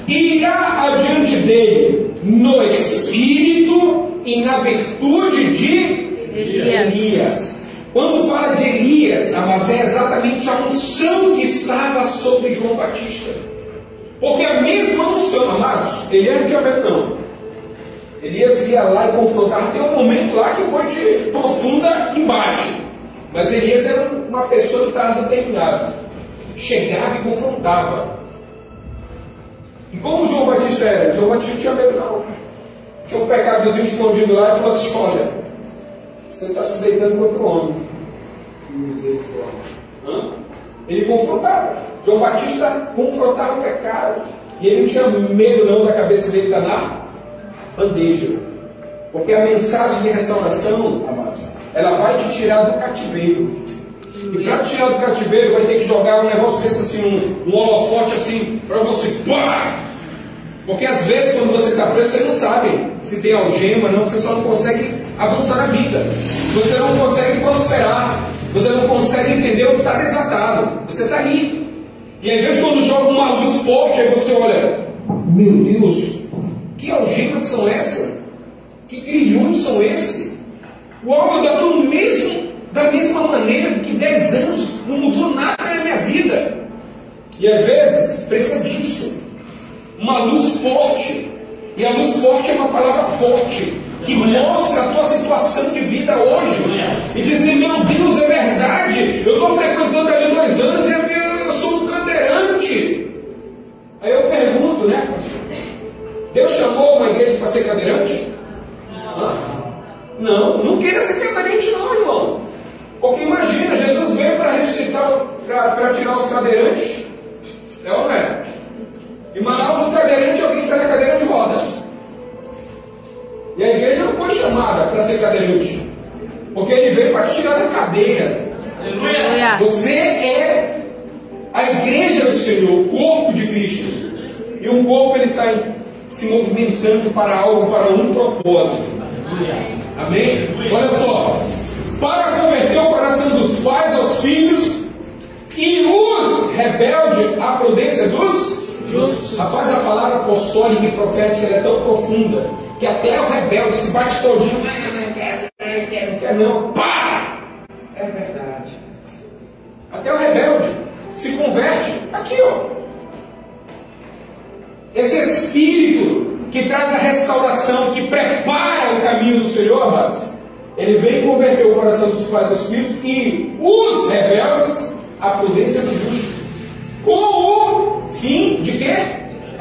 Speaker 3: irá adiante dele no espírito e na virtude de Elias, Quando fala de Elias, amados, é exatamente a unção que estava sobre João Batista. Porque a mesma unção, amados, Elias não tinha medo não. Elias ia lá e confrontava. Tem um momento lá que foi de profunda embate. Mas Elias era uma pessoa que estava determinada. Chegava e confrontava. E como João Batista era? João Batista não tinha medo não. Tinha um pecadozinho escondido lá e falou assim: olha, você está se deitando contra o homem. Ele confrontava. João Batista confrontava o pecado. E ele não tinha medo não da cabeça dele estar na bandeja. Porque a mensagem de restauração, amados, ela vai te tirar do cativeiro. E para te tirar do cativeiro, vai ter que jogar um negócio desse assim, um holofote assim, para você, pá! Porque às vezes quando você está preso, você não sabe se tem algema, não, você só não consegue avançar na vida. Você não consegue prosperar. Você não consegue entender o que está desatado. Você está ali. E às vezes quando joga uma luz forte, aí você olha, meu Deus, que algemas são essas? Que grilhões são esses? Uau, eu estou da mesma maneira que 10 anos não mudou nada na minha vida. E às vezes precisa disso. Uma luz forte. E a luz forte é uma palavra forte, que mostra a tua situação de vida hoje. E dizer, meu Deus, é verdade. Eu estou frequentando ali 2 anos e eu sou um cadeirante. Aí eu pergunto, né, pastor? Deus chamou uma igreja para ser cadeirante? Não queira ser cadeirante não, irmão. Porque imagina, Jesus veio para ressuscitar, para tirar os cadeirantes. É ou não é? Em Manaus, o cadeirante é alguém que está na cadeira de rodas. E a igreja não foi chamada para ser cadeirante, porque ele veio para te tirar da cadeira.
Speaker 4: Aleluia.
Speaker 3: Você é a igreja do Senhor, o corpo de Cristo. E um corpo ele está se movimentando para algo, para um propósito. Amém? Olha só. Para converter o coração dos pais aos filhos e os rebeldes à prudência dos justos. Rapaz, a palavra apostólica e profética ela é tão profunda que até o rebelde se bate todinho. Não quer não. Pá! É verdade. Até o rebelde se converte. Aqui, ó. Esse espírito que traz a restauração, que prepara o caminho do Senhor, amados, ele vem converter o coração dos pais aos filhos e os rebeldes à prudência dos justos. Com o fim de quê?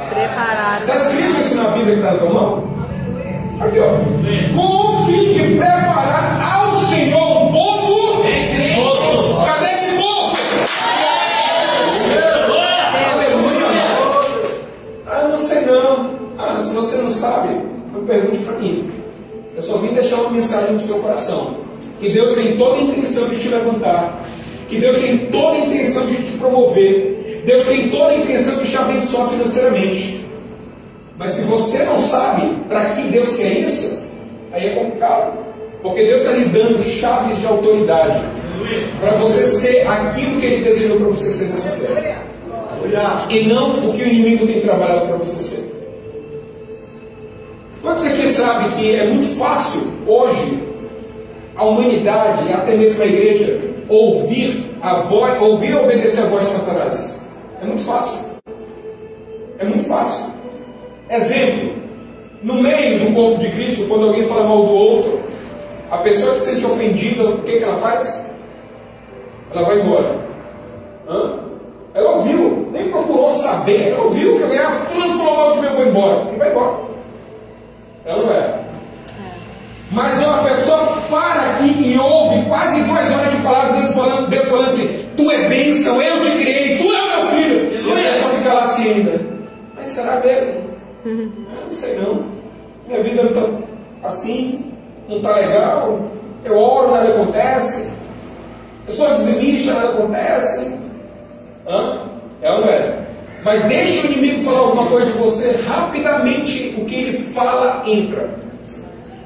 Speaker 4: Preparar.
Speaker 3: Está escrito isso na Bíblia que está na tua mão? Aqui, ó. Com o fim de preparar ao Senhor um povo. Cadê esse povo? Aleluia. Não sei não. Se você não sabe, não pergunte para mim. Eu só vim deixar uma mensagem no seu coração. Que Deus tem toda a intenção de te levantar. Que Deus tem toda a intenção de te promover. Deus tem toda a intenção de te abençoar financeiramente. Mas se você não sabe para que Deus quer isso, aí é complicado. Porque Deus está lhe dando chaves de autoridade para você ser aquilo que Ele desenhou para você ser nessa terra. E não o que o inimigo tem trabalhado para você ser. Quantos aqui sabem que é muito fácil hoje a humanidade e até mesmo a igreja ouvir e obedecer a voz de Satanás? É muito fácil. É muito fácil. Exemplo, no meio do corpo de Cristo, quando alguém fala mal do outro, a pessoa que se sente ofendida, o que ela faz? Ela vai embora. Ela ouviu, nem procurou saber, ela ouviu que alguém falou mal de mim, eu vou embora. E vai embora. Ela não é. Mas uma pessoa para aqui e ouve quase 2 horas de palavras, Deus falando assim, tu é bênção, eu te criei, tu é meu filho. E a pessoa fica lá assim ainda. Mas será mesmo? Eu não sei não. Minha vida não está assim, não está legal. Eu oro, nada acontece. Eu sou dizimista, nada acontece. É ou não é? Mas deixa o inimigo falar alguma coisa de você, rapidamente o que ele fala entra.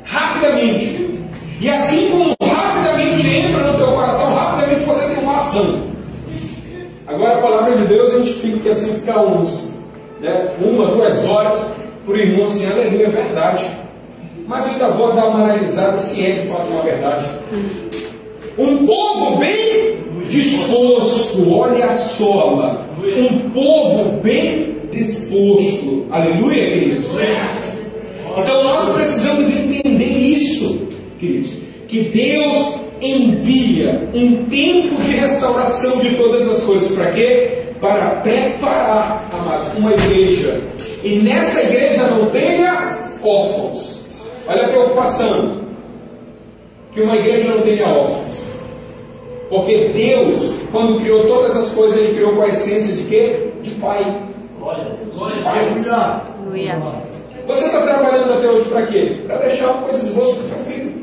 Speaker 3: Rapidamente. E assim como rapidamente entra no teu coração, rapidamente você tem uma ação. Agora a palavra de Deus a gente fica que assim fica uns, né? 1, 2 horas por irmão assim, aleluia, é verdade. Mas eu ainda vou dar uma analisada se é de fato uma verdade. Um povo bem disposto. Olha só, amado. Um povo bem disposto. Aleluia, queridos. Então nós precisamos entender isso, queridos. Que Deus envia um tempo de restauração de todas as coisas. Para quê? Para preparar, amados, uma igreja. E nessa igreja não tenha órfãos. Olha a preocupação. Que uma igreja não tenha órfãos. Porque Deus, quando criou todas as coisas, Ele criou com a essência de quê? De Pai.
Speaker 4: Aleluia.
Speaker 3: Você está trabalhando até hoje para quê? Para deixar uma coisa esboço para o teu filho.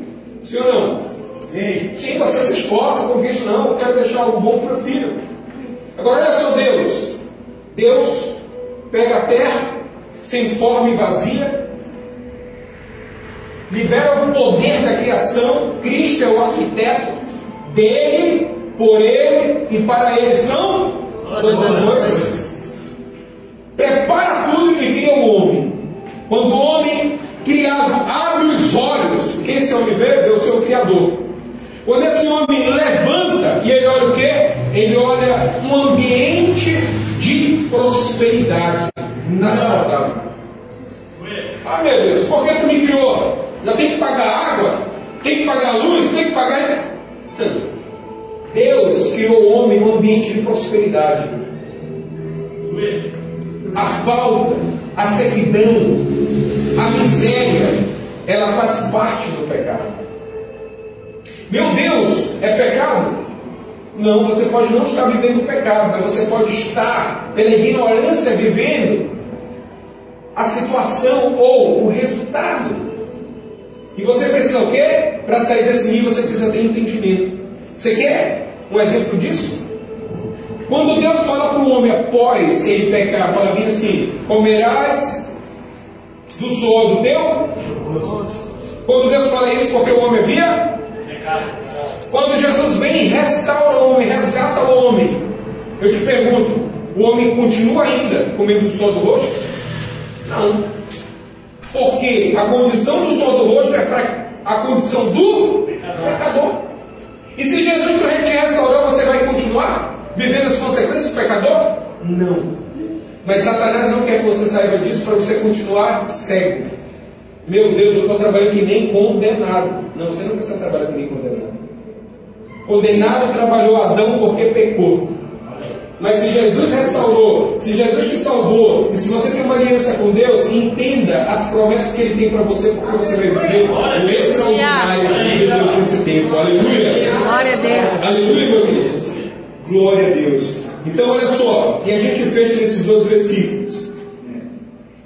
Speaker 3: Sim ou não? Sim, você se esforça com isso. Não, eu quero deixar algo bom para o filho. Agora olha só Deus. Deus pega a terra sem forma e vazia, libera o poder da criação. Cristo é o arquiteto. Dele, por Ele e para Ele são todas as coisas. Prepara tudo e cria o homem. Quando o homem criado abre os olhos, o que esse homem vê? Vê o seu Criador. Quando esse homem levanta e ele olha o quê? Ele olha um ambiente de prosperidade. Nada faltava. Ah, meu Deus, por que tu me criou? Já tem que pagar água, tem que pagar luz, tem que pagar... Deus criou o homem num ambiente de prosperidade. A falta, a sequidão, a miséria, ela faz parte do pecado. Meu Deus, é pecado? Não, você pode não estar vivendo o pecado, mas você pode estar, pela ignorância, vivendo a situação ou o resultado. E você precisa o quê? Para sair desse nível, você precisa ter entendimento. Você quer um exemplo disso? Quando Deus fala para o homem após ele pecar, fala bem assim: comerás do suor do teu? Quando Deus fala isso, porque o homem havia pecado. Quando Jesus vem e restaura o homem, resgata o homem, eu te pergunto, o homem continua ainda comendo do suor do rosto? Não. Porque a condição do suor do rosto é para a condição do pecador. E se Jesus te restaurou, você vai continuar vivendo as consequências do pecador? Não. Mas Satanás não quer que você saiba disso para você continuar cego. Meu Deus, eu estou trabalhando que nem condenado. Não, você não precisa trabalhar que nem condenado. Condenado trabalhou Adão porque pecou. Mas se Jesus restaurou, se Jesus te salvou, e se você tem uma aliança com Deus, entenda as promessas que Ele tem para você, porque você vai viver o extraordinário de Deus nesse tempo. Aleluia!
Speaker 4: Glória a Deus!
Speaker 3: Aleluia, meu Deus! Glória a Deus! Então, olha só, e a gente fecha nesses 2 versículos.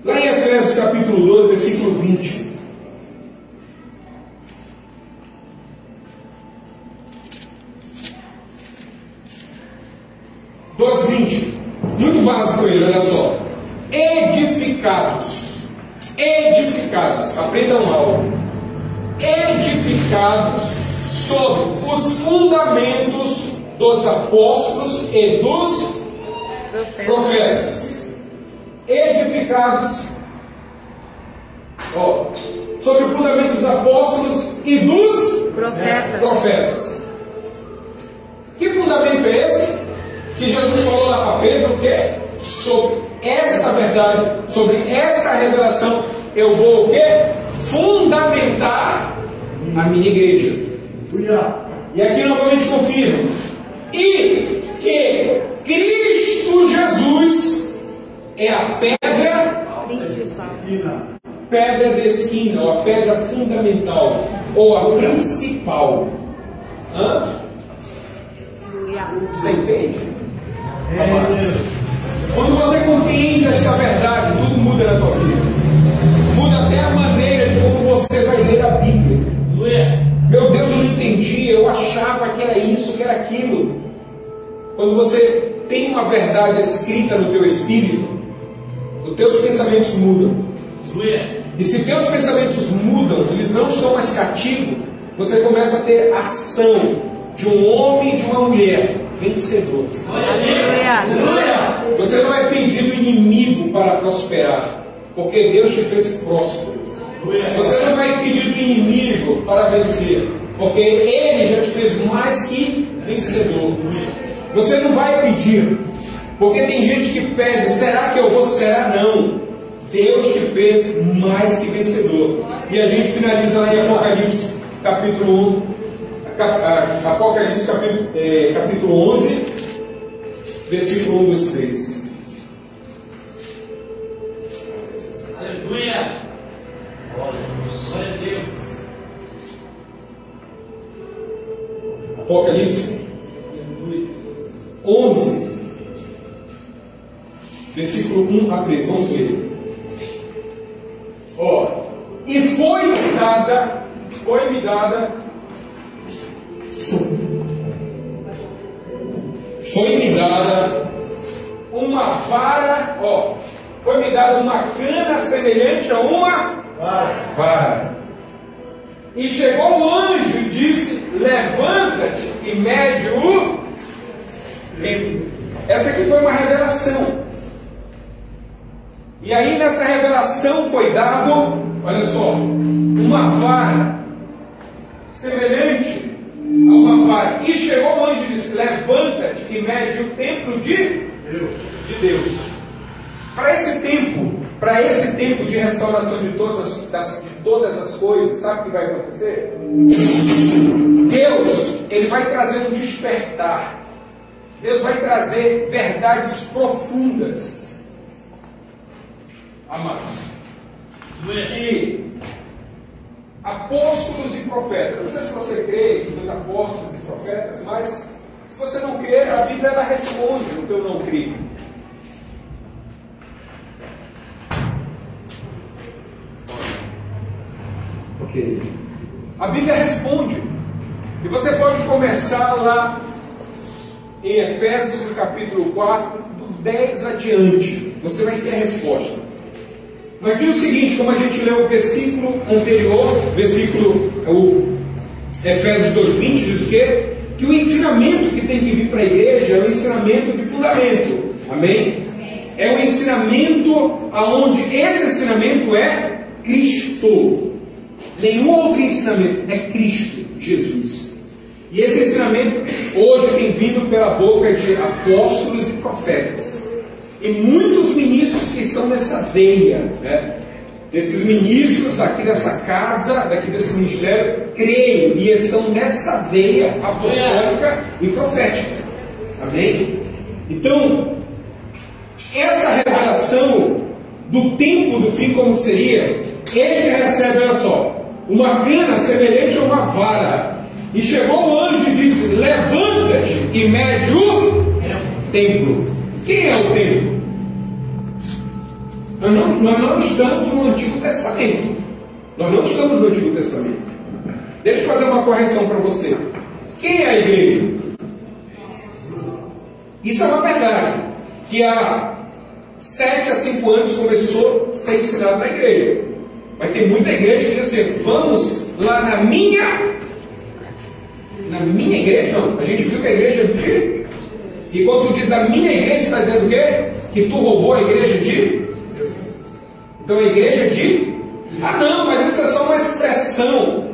Speaker 3: Lá em Efésios capítulo 2, versículo 20. Muito básico ele, olha só. Edificados, aprendam algo. Edificados sobre os fundamentos dos apóstolos e dos profetas. Edificados sobre o fundamento dos apóstolos e dos profetas. Que fundamento é esse? Que Jesus falou lá para Pedro o quê? Sobre esta verdade, sobre esta revelação, eu vou o quê? Fundamentar a minha igreja. E aqui novamente confirmo. E que Cristo Jesus é a pedra
Speaker 4: principal,
Speaker 3: pedra de esquina, ou a pedra fundamental, ou a principal. Você entende? Quando você compreende esta verdade, tudo muda na tua vida. Muda até a maneira de como você vai ler a Bíblia. Meu Deus, eu não entendi, eu achava que era isso, que era aquilo. Quando você tem uma verdade escrita no teu espírito, os teus pensamentos mudam. E se teus pensamentos mudam, eles não estão mais cativos, você começa a ter ação de um homem e de uma mulher vencedor.
Speaker 4: Aleluia.
Speaker 3: Você não é pedir do inimigo para prosperar, porque Deus te fez próspero. Você não vai pedir do inimigo para vencer, Porque Ele já te fez mais que vencedor. Você não vai pedir, porque tem gente que pede, será que eu vou? Será não. Deus te fez mais que vencedor. E a gente finaliza lá em Apocalipse, capítulo 1, Apocalipse capítulo 11, versículo 1 dos 3.
Speaker 1: Aleluia! Glória a Deus.
Speaker 3: Apocalipse 11, versículo 1 a 3. Vamos ver. E foi-me dada uma vara, foi-me dada uma cana semelhante a uma vara. E chegou o anjo e disse: levanta-te e mede o tempo. Essa aqui foi uma revelação. E aí nessa revelação foi dado, olha só, uma vara semelhante a uma vara. E chegou o anjo e disse: levanta-te e mede o templo de Deus. Para esse tempo de restauração de todas as coisas, sabe o que vai acontecer? Deus, Ele vai trazer um despertar. Deus vai trazer verdades profundas, amados. E apóstolos e profetas, não sei se você crê nos apóstolos e profetas, mas se você não crê, a Bíblia ela responde no que eu não creio. Ok. A Bíblia responde. E você pode começar lá em Efésios, no capítulo 4, do 10 adiante. Você vai ter a resposta. Mas diz o seguinte, como a gente leu o versículo anterior, Efésios 2:20, diz o quê? Que o ensinamento que tem que vir para a igreja é um ensinamento de fundamento. Amém? É um ensinamento aonde esse ensinamento é Cristo. Nenhum outro ensinamento, é Cristo, Jesus. E esse ensinamento hoje tem vindo pela boca de apóstolos e profetas. E muitos ministros que estão nessa veia, né? Esses ministros daqui dessa casa, daqui desse ministério, creem e estão nessa veia apostólica e profética. Amém? Então, essa revelação do tempo do fim, como seria, este recebe, olha só, uma cana semelhante a uma vara. E chegou o anjo e disse: levanta-te e mede o templo. Quem é o templo? Nós não estamos no Antigo Testamento. Nós não estamos no Antigo Testamento. Deixa eu fazer uma correção para você. Quem é a igreja? Isso é uma verdade. Que há 7 a 5 anos começou a ser ensinado na igreja. Mas tem muita igreja que diz assim: vamos lá na minha igreja. Não, a gente viu que a igreja é de... E quando tu diz a minha igreja, está dizendo o quê? Que tu roubou a igreja de... Então a igreja de... Ah não, mas isso é só uma expressão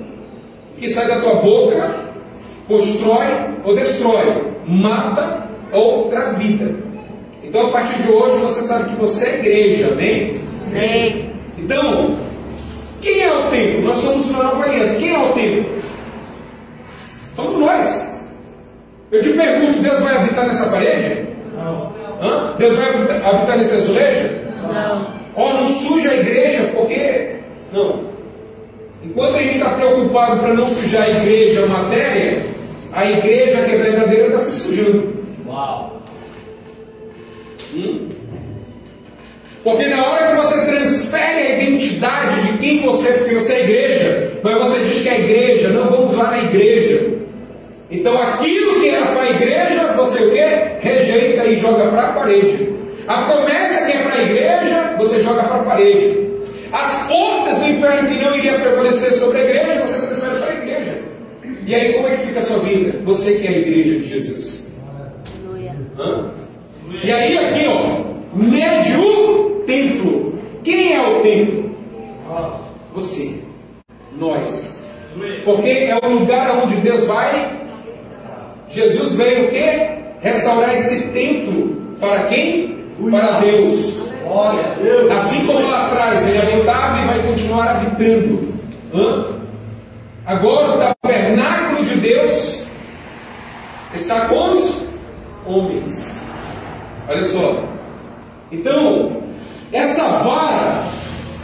Speaker 3: que sai da tua boca, constrói ou destrói, mata ou traz vida. Então a partir de hoje você sabe que você é igreja, amém?
Speaker 4: Amém.
Speaker 3: Então, quem é o templo? Nós somos uma nova aliança. Quem é o templo? Somos nós. Eu te pergunto, Deus vai habitar nessa parede?
Speaker 5: Não.
Speaker 3: Hã? Deus vai habitar nesse azulejo?
Speaker 4: Não.
Speaker 3: Não suja a igreja, porque... Não. Enquanto a gente está preocupado para não sujar a igreja, a matéria, a igreja que é verdadeira está se sujando.
Speaker 1: Uau!
Speaker 3: Porque na hora que você transfere a identidade de quem você é, porque você é igreja, mas você diz que é igreja, não vamos lá na igreja. Então aquilo que era para a igreja, você o quê? Rejeita e joga para a parede. A promessa que é para a igreja, você joga para a parede. As portas do inferno que não iriam prevalecer sobre a igreja, você transfere para a igreja. E aí como é que fica a sua vida? Você que é a igreja de Jesus.
Speaker 4: Aleluia.
Speaker 3: E aí aqui, mede o templo. Quem é o templo? Você. Nós. Porque é o lugar lugar onde Deus vai. Jesus veio o quê? Restaurar esse templo. Para quem? Para Deus.
Speaker 5: Glória a Deus.
Speaker 3: Assim como lá atrás ele habitava e vai continuar habitando. Agora o tabernáculo de Deus está com os homens. Olha só. Então, essa vara,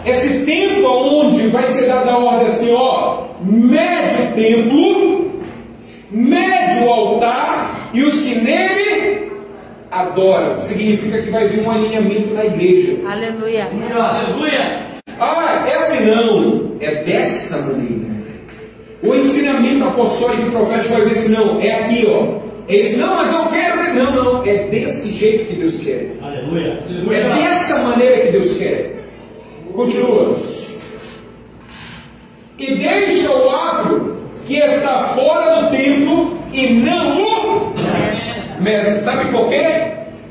Speaker 3: esse templo onde vai ser dada a ordem assim, ó, mede o templo, mede o altar e os que nele adoram. Significa que vai vir um alinhamento na igreja.
Speaker 4: Aleluia.
Speaker 1: Aleluia.
Speaker 3: Ah, é assim não, é dessa maneira. O ensinamento apostólico e profético vai ver assim, não, é aqui, ó. É isso. Não, mas eu quero. Não, é desse jeito que Deus quer.
Speaker 1: Aleluia.
Speaker 3: É dessa maneira que Deus quer. Continua. E deixa o ato que está fora do templo e não o mestre. Sabe por quê?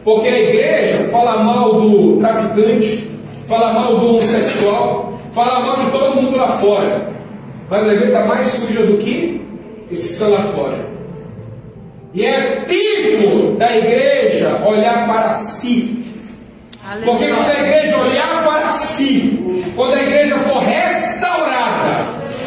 Speaker 3: Porque a igreja fala mal do traficante, fala mal do homossexual, fala mal de todo mundo lá fora. Mas a igreja está mais suja do que esses que estão lá fora. E é tipo da igreja olhar para si.
Speaker 4: Aleluia.
Speaker 3: Porque quando a igreja olhar para si, quando a igreja for restaurada,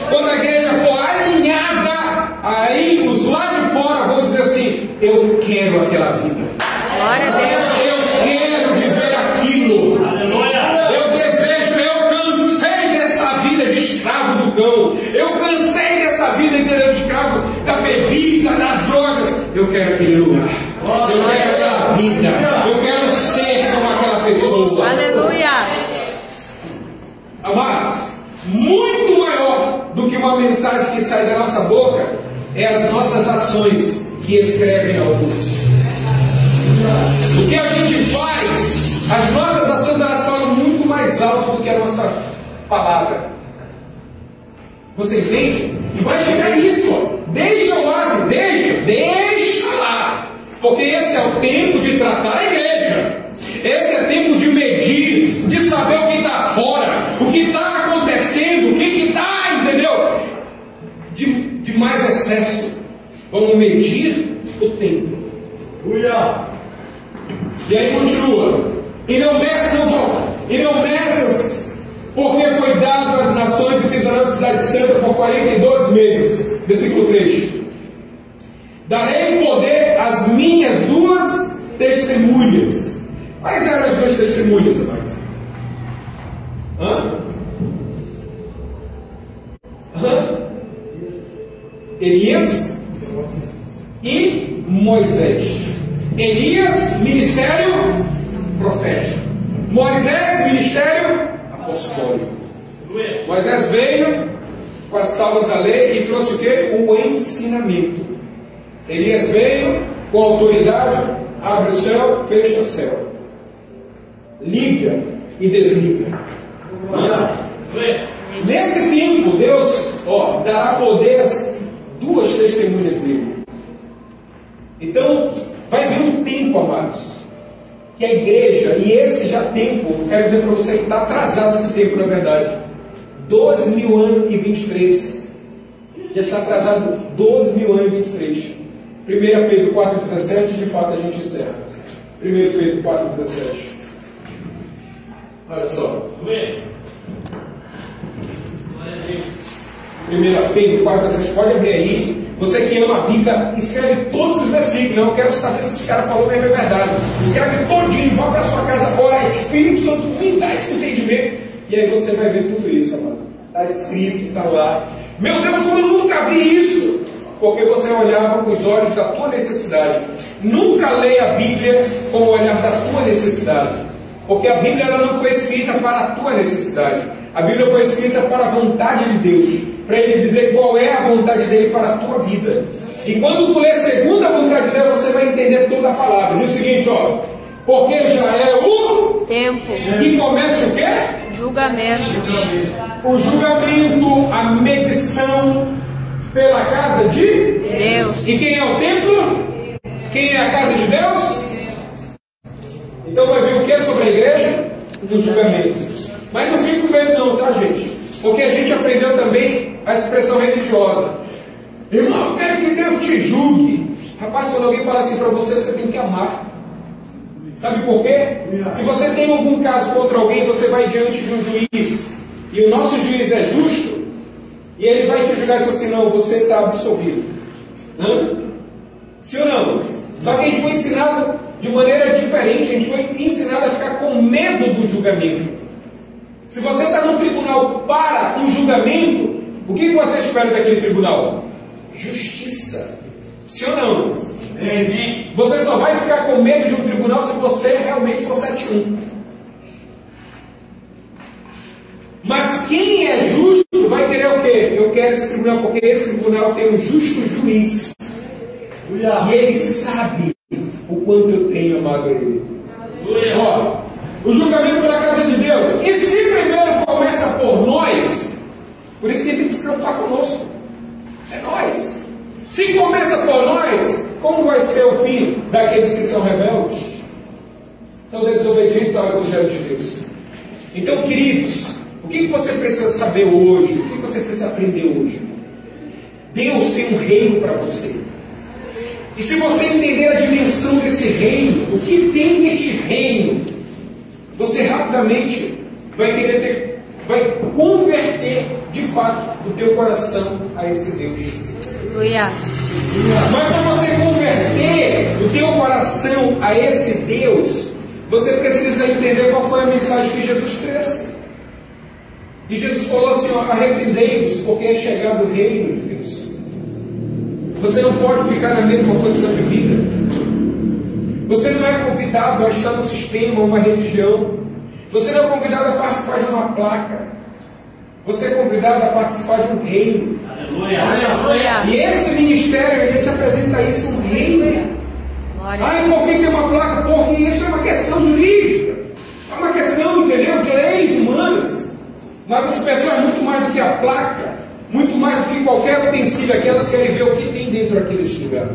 Speaker 3: quando a igreja for alinhada, aí os lá de fora vão dizer assim: eu quero aquela vida.
Speaker 4: Glória a Deus.
Speaker 3: Eu quero viver aquilo.
Speaker 1: Aleluia.
Speaker 3: Eu desejo, eu cansei dessa vida de escravo do cão. Eu cansei dessa vida de escravo da bebida, das drogas. Eu quero aquele lugar. Eu quero aquela vida. Eu quero ser como aquela pessoa.
Speaker 4: Aleluia.
Speaker 3: Amados, muito maior do que uma mensagem que sai da nossa boca é as nossas ações que escrevem alguns. O que a gente faz, as nossas ações, elas falam muito mais alto do que a nossa palavra. Você entende? E vai chegar isso, ó. Deixa lá, deixa lá. Porque esse é o tempo de tratar a igreja. Esse é tempo de medir, de saber o que está fora, o que está acontecendo, o que está, entendeu? De mais excesso. Vamos medir o tempo. E aí continua. E não meças, porque foi dado às nações e pisarão a cidade santa por 42 meses. Versículo 3. Darei poder às minhas duas testemunhas. Quais eram as duas testemunhas, amados? Elias e Moisés. Elias, ministério profético. Moisés, ministério apostólico. Moisés veio com as tábuas da lei e trouxe o quê? O ensinamento. Elias veio com autoridade, abre o céu, fecha o céu. Liga e desliga. Nesse tempo, Deus dará poder às duas testemunhas dele. Então, vai vir um tempo, amados, que a igreja, e esse já tempo, quero dizer para você que está atrasado esse tempo, na verdade, 12.000 anos e 23. Já está atrasado 12.000 anos e 23. 1 Pedro 4,17, de fato a gente encerra. 1 Pedro 4,17. Olha só. 1 Pedro 4,17, pode abrir aí. Você que ama a Bíblia, escreve todos os versículos. Eu quero saber se esse cara falou mesmo é verdade. Escreve todinho, vá para a sua casa, ora, Espírito Santo, me dá esse entendimento. E aí você vai ver tudo isso, amado. Está escrito, está lá. Meu Deus, como eu nunca vi isso! Porque você olhava com os olhos da tua necessidade. Nunca leia a Bíblia com o olhar da tua necessidade. Porque a Bíblia ela não foi escrita para a tua necessidade. A Bíblia foi escrita para a vontade de Deus. Para Ele dizer qual é a vontade dEle para a tua vida. E quando tu lê segundo a vontade dEle, você vai entender toda a palavra. Diz o seguinte, ó. Porque já é o
Speaker 4: tempo.
Speaker 3: E começa o quê?
Speaker 4: Julgamento.
Speaker 3: O julgamento, a medição pela casa de
Speaker 4: Deus.
Speaker 3: E quem é o templo? Quem é a casa de Deus? Então vai vir o que sobre a igreja? O julgamento. Mas não fica com medo não, tá, gente? Porque a gente aprendeu também a expressão religiosa. Irmão, eu quero que Deus te julgue. Rapaz, quando alguém fala assim para você, você tem que amar. Sabe por quê? Se você tem algum caso contra alguém, você vai diante de um juiz, e o nosso juiz é justo, e ele vai te julgar e dizer assim, não, você está absolvido. Sim ou não? Só que a gente foi ensinado de maneira diferente, a gente foi ensinado a ficar com medo do julgamento. Se você está num tribunal para um julgamento, o que você espera daquele tribunal? Justiça. Sim ou não? Você só vai ficar com medo de um tribunal se você realmente for 7-1. Mas quem é justo vai querer o quê? Eu quero esse tribunal porque esse tribunal tem um justo juiz. E ele sabe o quanto eu tenho amado ele. Ó, o julgamento pela casa de Deus. E se primeiro começa por nós, por isso que ele tem que se preocupar conosco. É nós. Se começa por nós, como vai ser o fim daqueles que são rebeldes? São desobedientes ao Evangelho de Deus. Então, queridos, o que você precisa saber hoje? O que você precisa aprender hoje? Deus tem um reino para você. E se você entender a dimensão desse reino, o que tem neste reino, você rapidamente vai converter de fato o teu coração a esse Deus.
Speaker 4: Aleluia.
Speaker 3: Mas para você converter o teu coração a esse Deus, você precisa entender qual foi a mensagem que Jesus trouxe. E Jesus falou assim, arrependei-vos, porque é chegado o reino de Deus. Você não pode ficar na mesma condição de vida. Você não é convidado a estar no sistema, uma religião. Você não é convidado a participar de uma placa. Você é convidado a participar de um reino.
Speaker 1: Aleluia.
Speaker 4: Aleluia.
Speaker 3: E esse ministério, ele te apresenta isso, um reino. Ai, por que tem uma placa? Porque isso é uma questão jurídica. É uma questão, entendeu? De leis humanas. Mas as pessoas, muito mais do que a placa, muito mais do que qualquer utensílio aqui, elas querem ver o que tem dentro daquele lugar.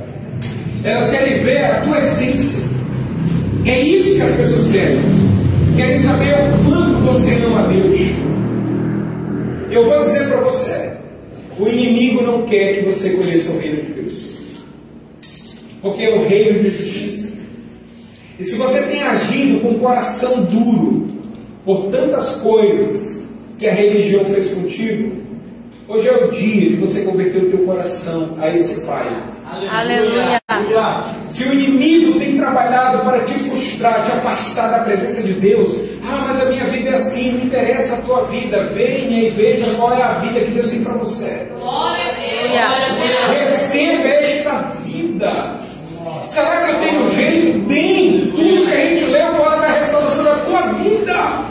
Speaker 3: Elas querem ver a tua essência. É isso que as pessoas querem. Querem saber o quanto você ama a Deus. Eu vou dizer para você, o inimigo não quer que você conheça o reino de Deus. Porque é o reino de justiça. E se você tem agido com o coração duro por tantas coisas que a religião fez contigo, hoje é o dia de você converter o teu coração a esse Pai.
Speaker 4: Aleluia.
Speaker 3: Se o inimigo tem trabalhado para te frustrar, te afastar da presença de Deus, mas a minha vida é assim, não interessa a tua vida, venha e veja qual é a vida que Deus tem para você.
Speaker 4: Glória a Deus.
Speaker 3: Receba esta vida. Será que eu tenho jeito? Tem. Tudo que a gente lê fala da restauração da tua vida.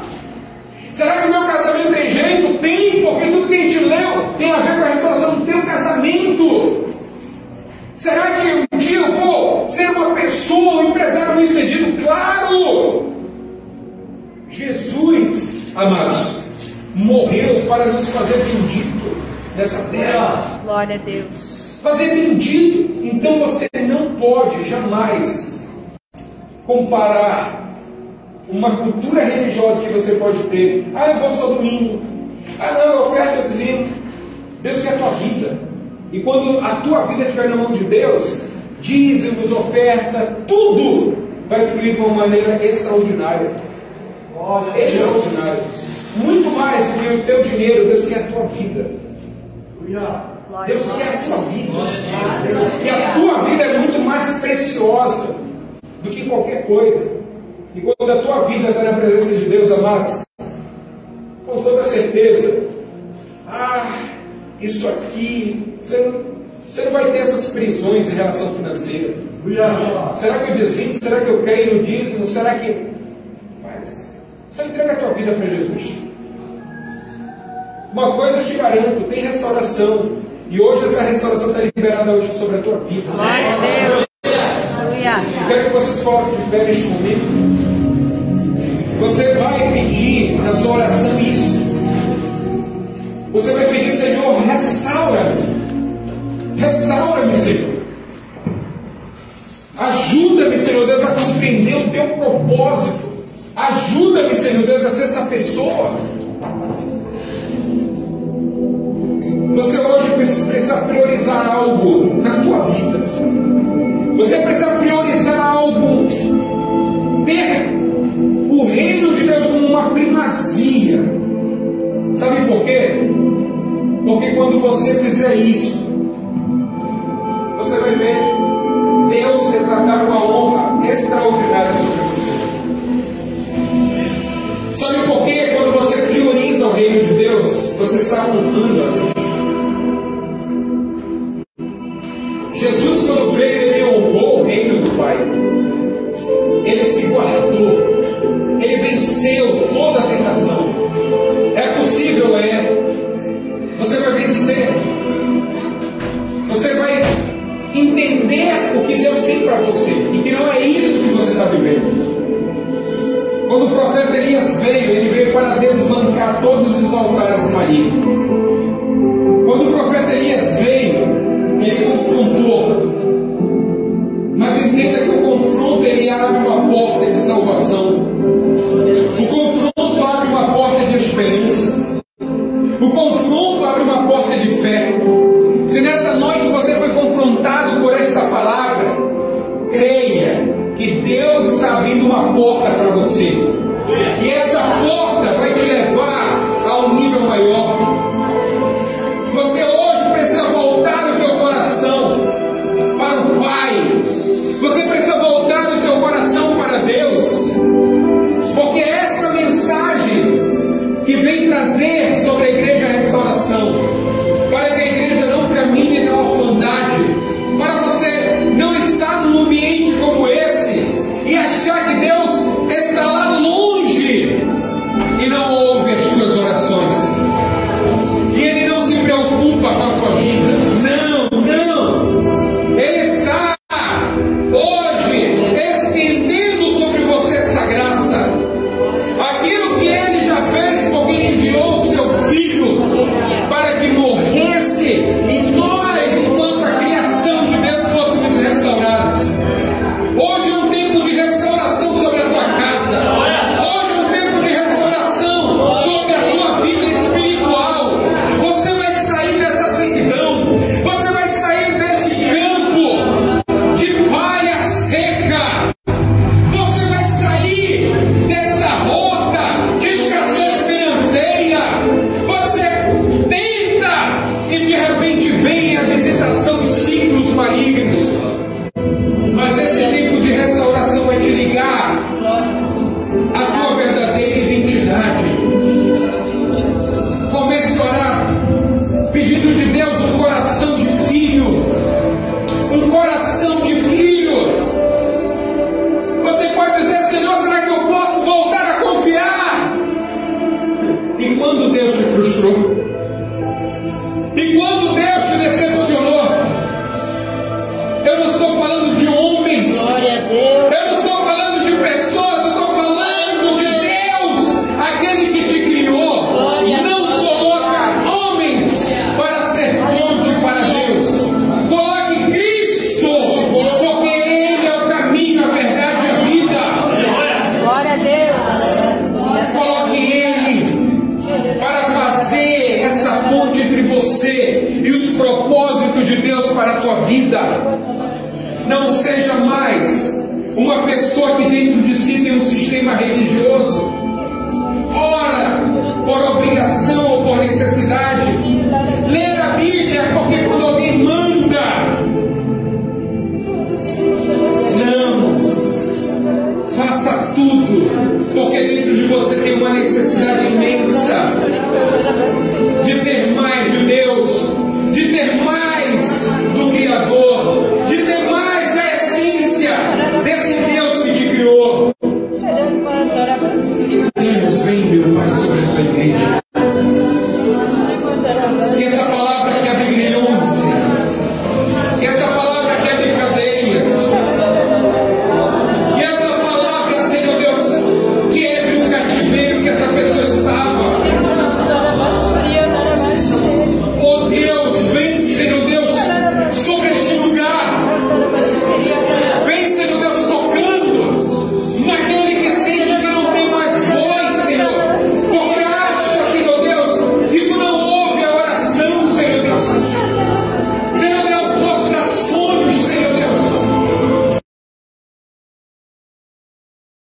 Speaker 3: Será que o meu casamento tem jeito? Tem, porque tudo que a gente leu tem a ver com a restauração do teu casamento. Será que um dia eu vou ser uma pessoa, um empresário bem-sucedido? Claro! Jesus, amados, morreu para nos fazer bendito nessa terra.
Speaker 4: Glória a Deus.
Speaker 3: Fazer bendito. Então você não pode jamais comparar uma cultura religiosa que você pode ter. Eu vou só domingo. Não, eu oferto, eu dizimo. Deus quer a tua vida. E quando a tua vida estiver na mão de Deus, dízimos, oferta, tudo vai fluir de uma maneira extraordinária. Extraordinária. Muito mais do que o teu dinheiro, Deus quer a tua vida. Deus quer a tua vida. E a tua vida é muito mais preciosa do que qualquer coisa. E quando a tua vida está na presença de Deus, amados, com toda certeza, isso aqui, você não vai ter essas prisões em relação financeira. Será que eu dizimo? Será que eu creio no dízimo? Será que... Mas, só entrega a tua vida para Jesus. Uma coisa eu te garanto, tem restauração. E hoje essa restauração está liberada hoje sobre a tua vida.
Speaker 4: Glória a Deus. Aleluia.
Speaker 3: Eu quero que vocês coloquem de pé neste momento. Você vai pedir na sua oração isso. Você vai pedir, Senhor, restaura-me. Restaura-me, Senhor. Ajuda-me, Senhor Deus, a compreender o teu propósito. Ajuda-me, Senhor Deus, a ser essa pessoa. Você hoje precisa priorizar algo na tua vida. Você precisa priorizar algo, ter o reino de Deus como uma primazia. Sabe por quê? Porque quando você fizer isso, você vai ver Deus desatar uma honra extraordinária sobre você. Sabe por quê? Quando você prioriza o reino de Deus, você está honrando a Deus. Jesus, quando veio, ele honrou o reino do Pai. Ele se guardou. Ele venceu toda a tentação. É possível, Você vai vencer. Você vai entender o que Deus tem para você. E que não é isso que você está vivendo. Quando o profeta Elias veio, ele veio para desbancar todos os altares malignos. Quando o profeta Elias veio, ele confrontou. Mas entenda que o confronto ele abre uma porta de salvação. O confronto abre uma porta de esperança. O confronto abre uma porta de fé. Se nessa noite você foi confrontado por esta palavra, creia que Deus está abrindo uma porta para você. E essa porta vai te levar a um nível maior. Você hoje precisa voltar o teu coração para o Pai. Você precisa voltar o teu coração para Deus. Porque essa mensagem que vem trazer sobre a igreja restauração, para que a igreja não caminhe na orfandade, para você não estar num ambiente como esse e achar que Deus está lá longe e não ouve as tuas orações. E Ele não se preocupa com a tua vida. Não. Ele está hoje estendendo sobre você essa graça. Aquilo que Ele já fez porque Ele enviou o seu Filho para que morresse e nós, enquanto a criação de Deus, fôssemos restaurados. Hoje é um tempo de restauração sobre a tua casa. Hoje é um tempo de restauração sobre a tua vida espiritual. Você vai sair dessa sequidão. Você vai sair desse campo de palha seca. Você vai sair dessa rota de escassez financeira. Você tenta e de repente vem a visitação de ciclos malignos. Mas esse tempo de restauração vai te ligar à tua verdadeira identidade. Comece a orar, pedindo de Deus um coração de filho. Um coração de filho. Você pode dizer: Senhor, será que eu posso voltar a confiar? E quando Deus te frustrou? E quando Deus te decepcionou? Eu não estou falando de homens.
Speaker 4: Glória a Deus.
Speaker 3: Eu não estou falando de pessoas. Eu estou falando de Deus, aquele que te criou.
Speaker 4: Glória a
Speaker 3: Não coloca homens para ser ponte para Deus. Coloque Cristo, porque Ele é o caminho, a verdade e a vida.
Speaker 4: Glória a Deus.
Speaker 3: Coloque Ele para fazer essa ponte entre você e os propósitos de Deus para a tua vida. Não seja mais uma pessoa que dentro de si tem um sistema religioso. Ora por obrigação ou por necessidade. Ler a Bíblia porque quando alguém manda. Não. Faça tudo porque dentro de você tem uma necessidade imensa de ter mais de Deus, de ter mais do Criador, de ter mais da essência desse Deus que te criou. Deus, vem, meu Pai, sobre a tua igreja.